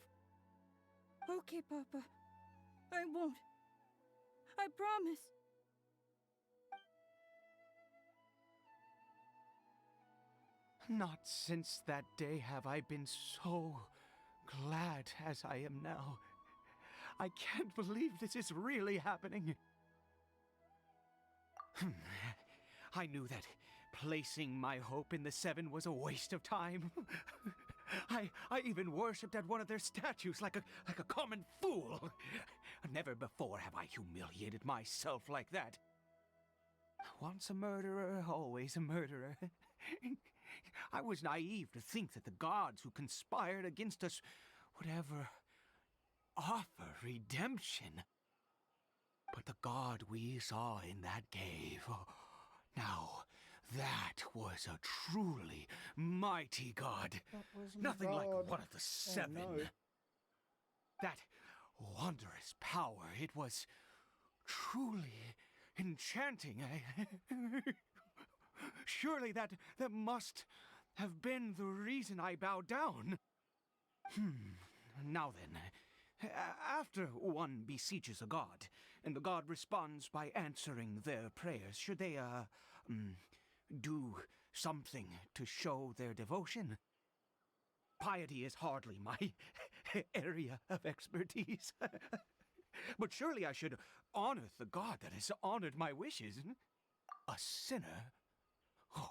Okay, Papa. I won't. I promise. Not since that day have I been so glad as I am now. I can't believe this is really happening. I knew that placing my hope in the Seven was a waste of time. I even worshipped at one of their statues like a common fool. Never before have I humiliated myself like that. Once a murderer, always a murderer. I was naive to think that the gods who conspired against us would ever offer redemption. But the god we saw in that cave, now that was a truly mighty god. Nothing like one of the Seven. Oh, no. That wondrous power, it was truly enchanting. Surely that must have been the reason I bowed down. Now then, after one beseeches a god, and the god responds by answering their prayers, should they, do something to show their devotion? Piety is hardly my area of expertise. But surely I should honor the god that has honored my wishes. A sinner? Oh,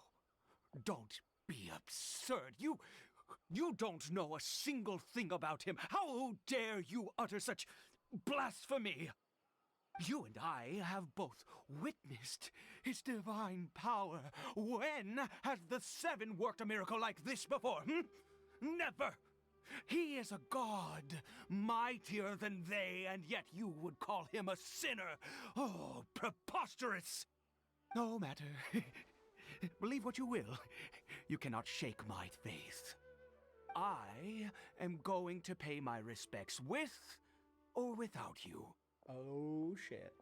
don't be absurd. You don't know a single thing about him. How dare you utter such blasphemy? You and I have both witnessed his divine power. When has the Seven worked a miracle like this before? Never! He is a god, mightier than they, and yet you would call him a sinner. Oh, preposterous! No matter. Believe what you will. You cannot shake my faith. I am going to pay my respects with or without you. Oh, shit.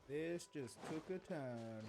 This just took a turn.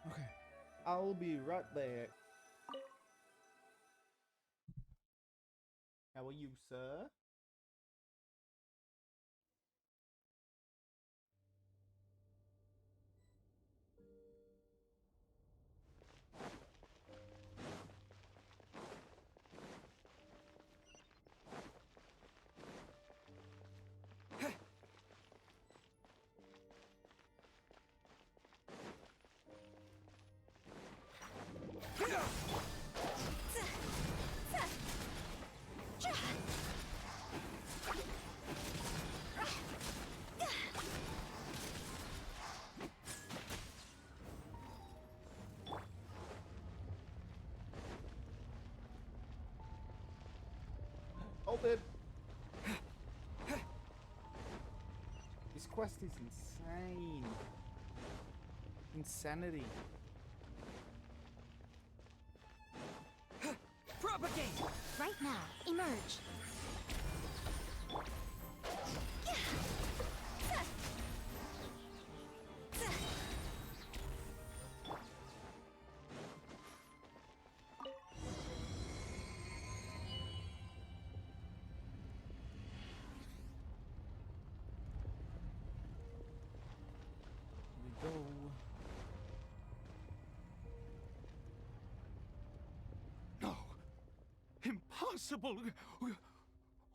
Okay, I'll be right back. How are you, sir? Hold it. This quest is insane. Insanity. Propagate! Right now, emerge. Go. No. Impossible.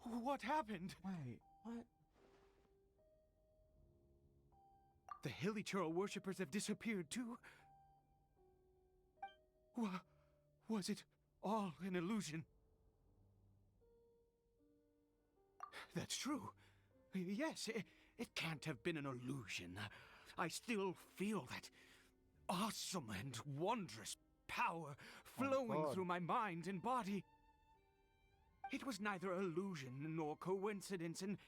What happened? Wait, what? The Hilichurl worshippers have disappeared too? Was it all an illusion? That's true. Yes, it can't have been an illusion. I still feel that awesome and wondrous power flowing through my mind and body. It was neither illusion nor coincidence, and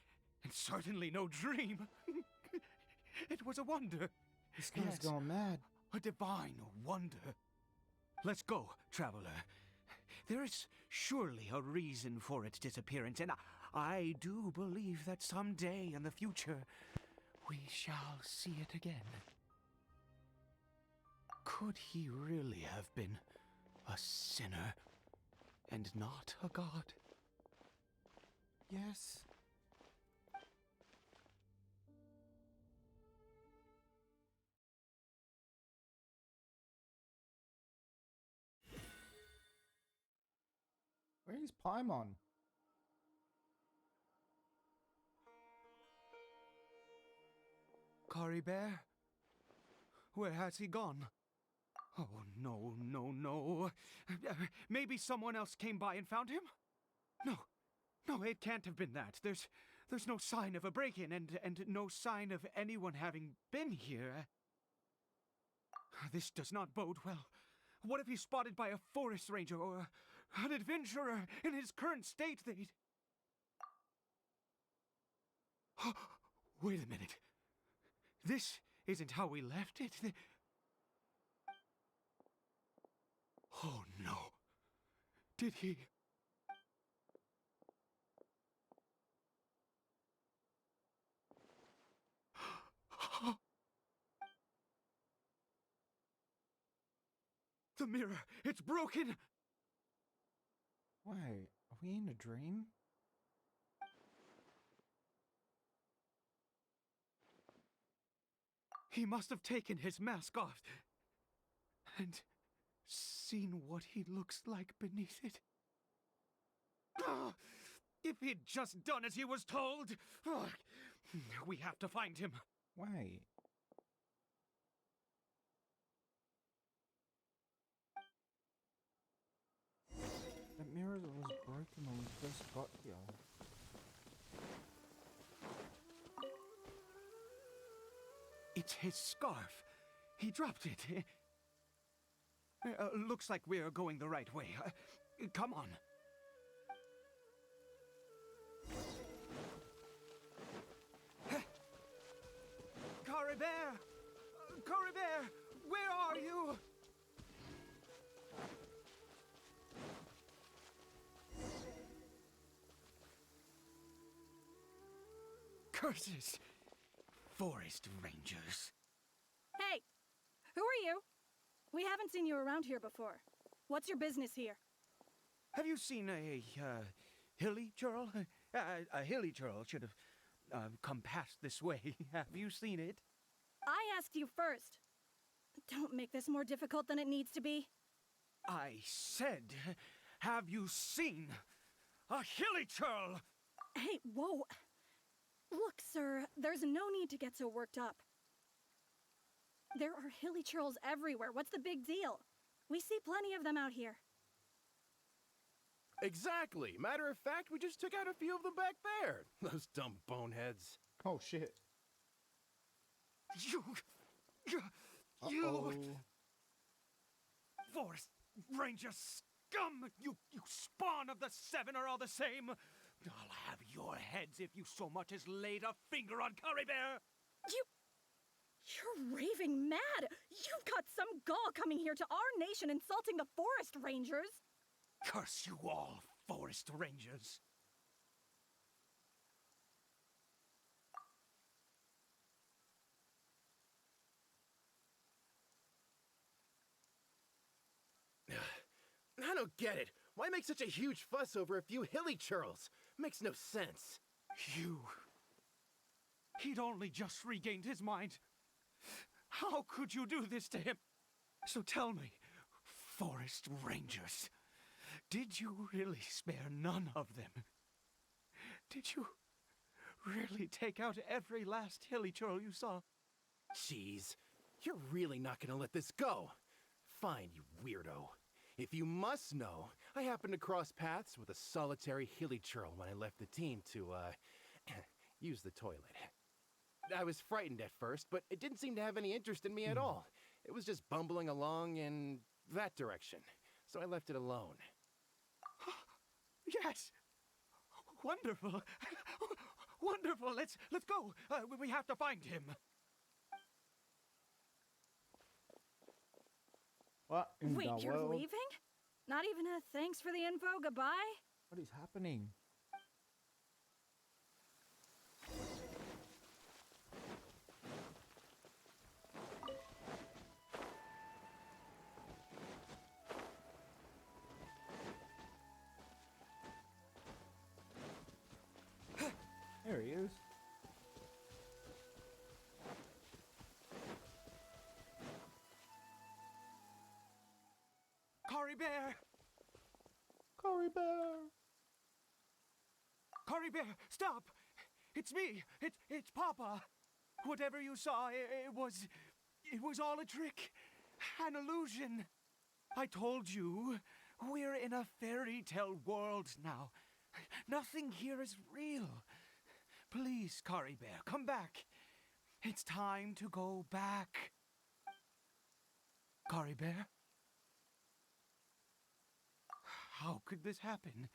certainly no dream. It was a wonder. This guy's gone mad. A divine wonder. Let's go, traveler. There is surely a reason for its disappearance, and I do believe that someday in the future, we shall see it again. Could he really have been a sinner and not a god? Yes. Where is Paimon? Caribert? Where has he gone? Oh, no, no, no. Maybe someone else came by and found him? No, it can't have been that. There's no sign of a break-in and no sign of anyone having been here. This does not bode well. What if he's spotted by a forest ranger or an adventurer in his current state? They'd... Wait a minute. This isn't how we left it. Oh no. Did he... The mirror, it's broken! Wait, are we in a dream? He must have taken his mask off and seen what he looks like beneath it. If he'd just done as he was told! We have to find him. Wait. That mirror was broken when we first got here. It's his scarf. He dropped it. Looks like we're going the right way. Come on. Caribert! Caribert! Where are you? Curses! Forest rangers. Hey! Who are you? We haven't seen you around here before. What's your business here? Have you seen a Hilichurl? A Hilichurl should have come past this way. Have you seen it? I asked you first. Don't make this more difficult than it needs to be. I said, have you seen a Hilichurl? Hey, whoa. Look, sir, there's no need to get so worked up. There are Hilichurls everywhere. What's the big deal? We see plenty of them out here. Exactly. Matter of fact, we just took out a few of them back there. Those dumb boneheads. Oh shit. You Forest Ranger scum! You spawn of the Seven are all the same! I'll have your heads if you so much as laid a finger on Caribert! You're raving mad! You've got some gall coming here to our nation insulting the forest rangers! Curse you all, forest rangers! I don't get it. Why make such a huge fuss over a few hilly churls? Makes no sense. He'd only just regained his mind. How could you do this to him? So tell me, forest rangers, did you really spare none of them? Did you really take out every last hilly churl you saw? Jeez, you're really not gonna let this go. Fine, you weirdo. If you must know, I happened to cross paths with a solitary hilly churl when I left the team to, use the toilet. I was frightened at first, but it didn't seem to have any interest in me at all. It was just bumbling along in that direction, so I left it alone. Yes! Wonderful! Wonderful! Let's go! We have to find him! What in Wait, the you're world? leaving? Not even a thanks for the info, goodbye? What is happening? There he is. Caribert! Caribert! Caribert, stop! It's me! It's Papa! Whatever you saw, it was all a trick. An illusion. I told you, we're in a fairy tale world now. Nothing here is real. Please, Caribert, come back. It's time to go back. Caribert? How could this happen?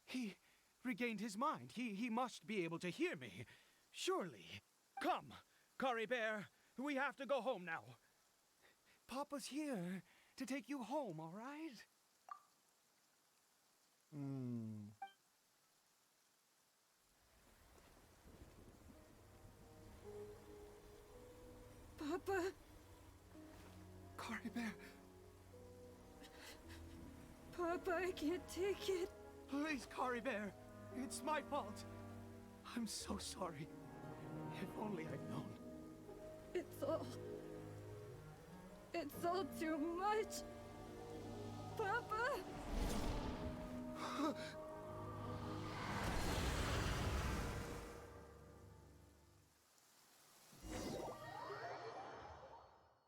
He regained his mind. He must be able to hear me. Surely. Come, Caribert. We have to go home now. Papa's here to take you home, all right? Papa? Caribert, Papa, I can't take it. please, Caribert. It's my fault. I'm so sorry. If only I'd known. It's all too much. Papa?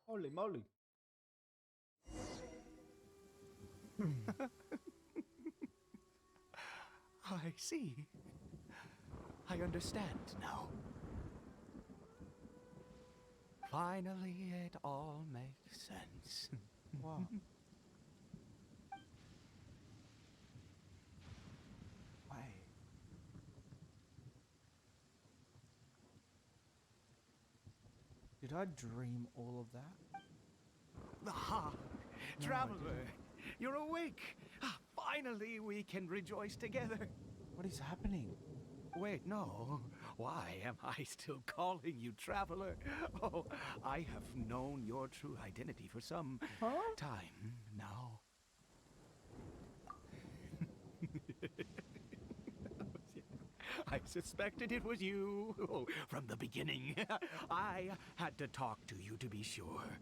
Holy moly. I see. I understand now. Finally, it all makes sense. Wow. Why? Did I dream all of that? Ah, No, Traveler, I you're awake. Finally, we can rejoice together. What is happening? Wait, no. Why am I still calling you Traveler? Oh, I have known your true identity for some time now. I suspected it was you. Oh, from the beginning. I had to talk to you to be sure.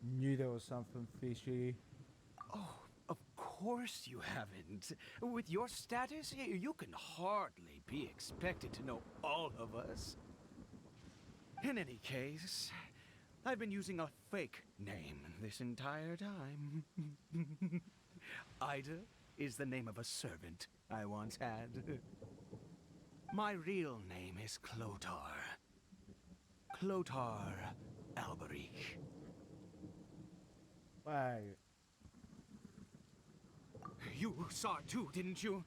Knew there was something fishy. Oh, of course you haven't. With your status, you can hardly be expected to know all of us. In any case, I've been using a fake name this entire time. Ida is the name of a servant I once had. My real name is Clotar. Clotar Alberich. Why? You saw it too, didn't you?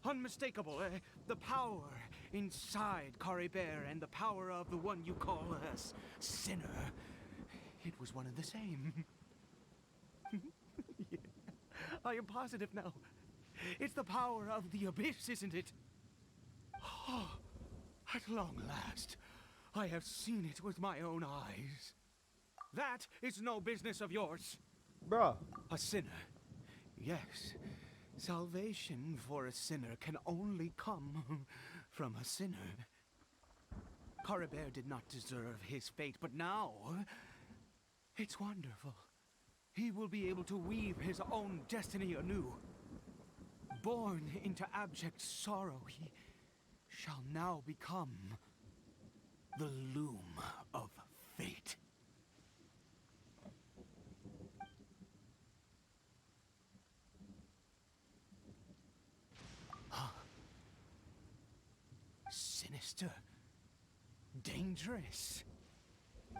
Unmistakable. The power inside Caribert and the power of the one you call a sinner. It was one and the same. Yeah, I am positive now. It's the power of the abyss, isn't it? Oh, at long last, I have seen it with my own eyes. That is no business of yours. Bruh. A sinner. Yes. Salvation for a sinner can only come from a sinner. Caribert did not deserve his fate, but now it's wonderful. He will be able to weave his own destiny anew. Born into abject sorrow, he shall now become the loom of fate. Sinister. Dangerous.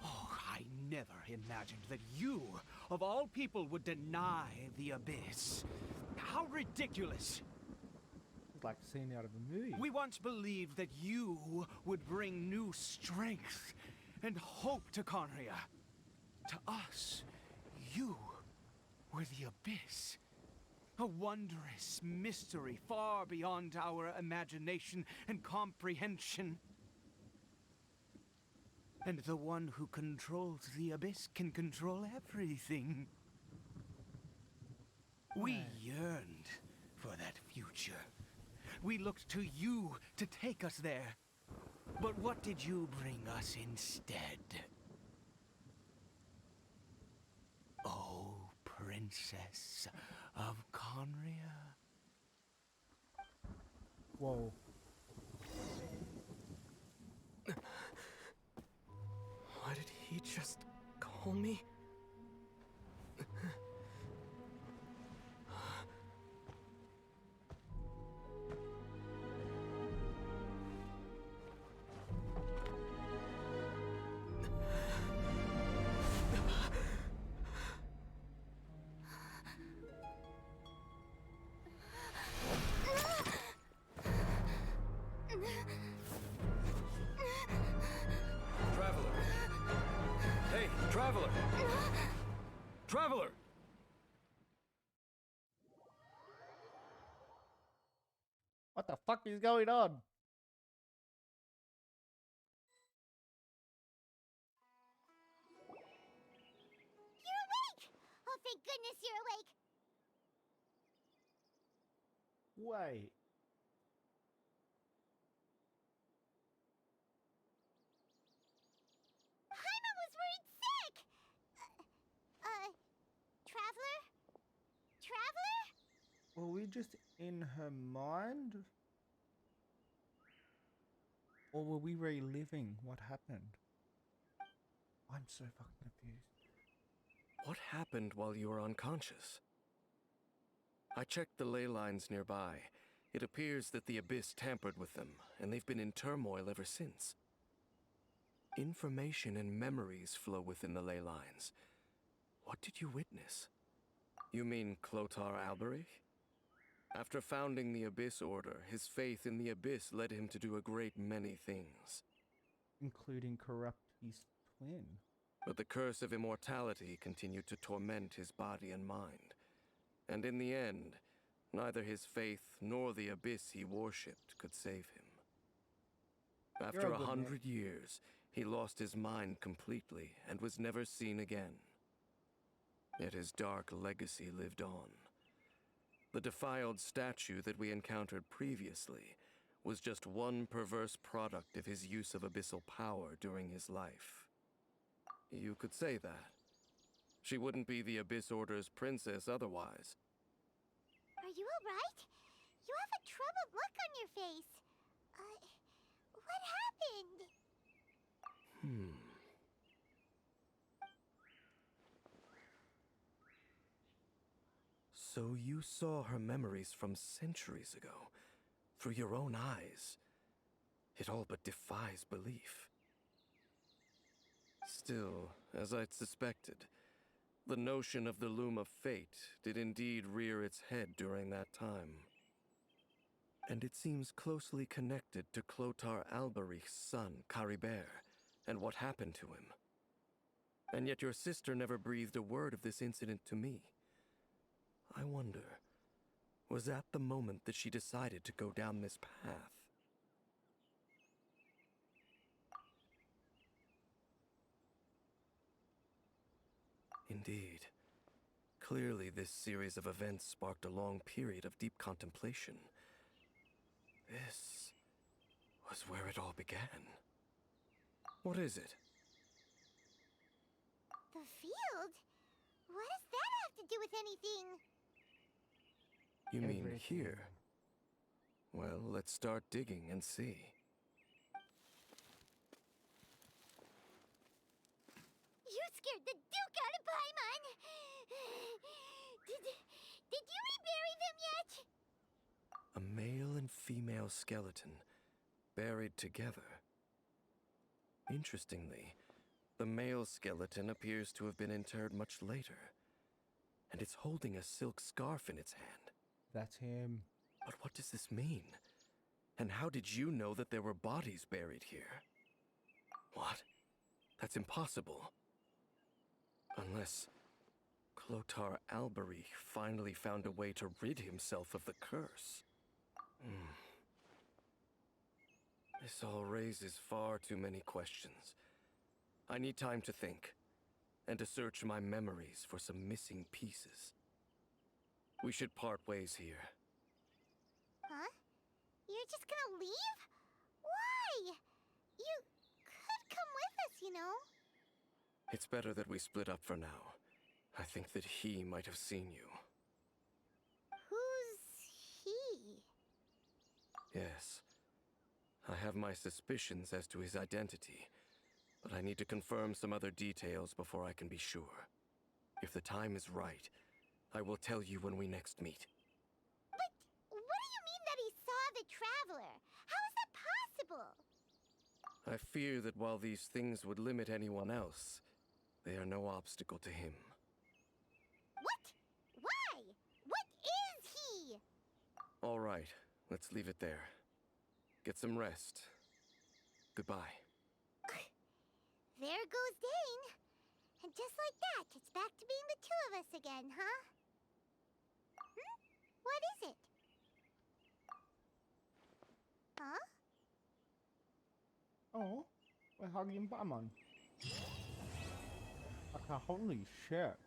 Oh, I never imagined that you, of all people, would deny the abyss. How ridiculous! It's like a scene out of a movie. We once believed that you would bring new strength and hope to khaenri'ah. To us, you were the abyss. A wondrous mystery far beyond our imagination and comprehension. And the one who controls the abyss can control everything. We yearned for that future. We looked to you to take us there. But what did you bring us instead? Oh, Princess of khaenri'ah. Whoa. What did he just call me? Traveler! Traveler! What the fuck is going on? You're awake! Oh, thank goodness you're awake! Wait. Paimon was worried sick! Traveler? Traveler? Were we just in her mind? Or were we reliving what happened? I'm so fucking confused. What happened while you were unconscious? I checked the ley lines nearby. It appears that the abyss tampered with them, and they've been in turmoil ever since. Information and memories flow within the ley lines. What did you witness? You mean Clotar Alberich? After founding the Abyss Order, his faith in the Abyss led him to do a great many things. Including corrupt his twin. But the curse of immortality continued to torment his body and mind. And in the end, neither his faith nor the Abyss he worshipped could save him. After 100 years, he lost his mind completely and was never seen again. Yet his dark legacy lived on. The defiled statue that we encountered previously was just one perverse product of his use of abyssal power during his life. You could say that. She wouldn't be the Abyss Order's princess otherwise. Are you alright? You have a troubled look on your face. What happened? So you saw her memories from centuries ago, through your own eyes. It all but defies belief. Still, as I'd suspected, the notion of the Loom of Fate did indeed rear its head during that time. And it seems closely connected to Clotar Alberich's son, Caribert, and what happened to him. And yet your sister never breathed a word of this incident to me. I wonder, was that the moment that she decided to go down this path? Indeed. Clearly, this series of events sparked a long period of deep contemplation. This was where it all began. What is it? The field? What does that have to do with anything? You mean Everything. here? Well, let's start digging and see. You scared the Duke out of Paimon! Did you rebury them yet? A male and female skeleton, buried together. Interestingly, the male skeleton appears to have been interred much later, and it's holding a silk scarf in its hand. That's him. But what does this mean? And how did you know that there were bodies buried here? What? That's impossible. Unless Clotar Alberich finally found a way to rid himself of the curse. This all raises far too many questions. I need time to think, and to search my memories for some missing pieces. We should part ways here. Huh? You're just gonna leave? Why? You could come with us, you know. It's better that we split up for now. I think that he might have seen you. Who's he? Yes. I have my suspicions as to his identity, but I need to confirm some other details before I can be sure. If the time is right, I will tell you when we next meet. But what do you mean that he saw the Traveler? How is that possible? I fear that while these things would limit anyone else, they are no obstacle to him. What? Why? What is he? All right, let's leave it there. Get some rest. Goodbye. There goes Dane. And just like that, it's back to being the two of us again, huh? What is it? Huh? Oh, we're hugging Batman. Okay, holy shit.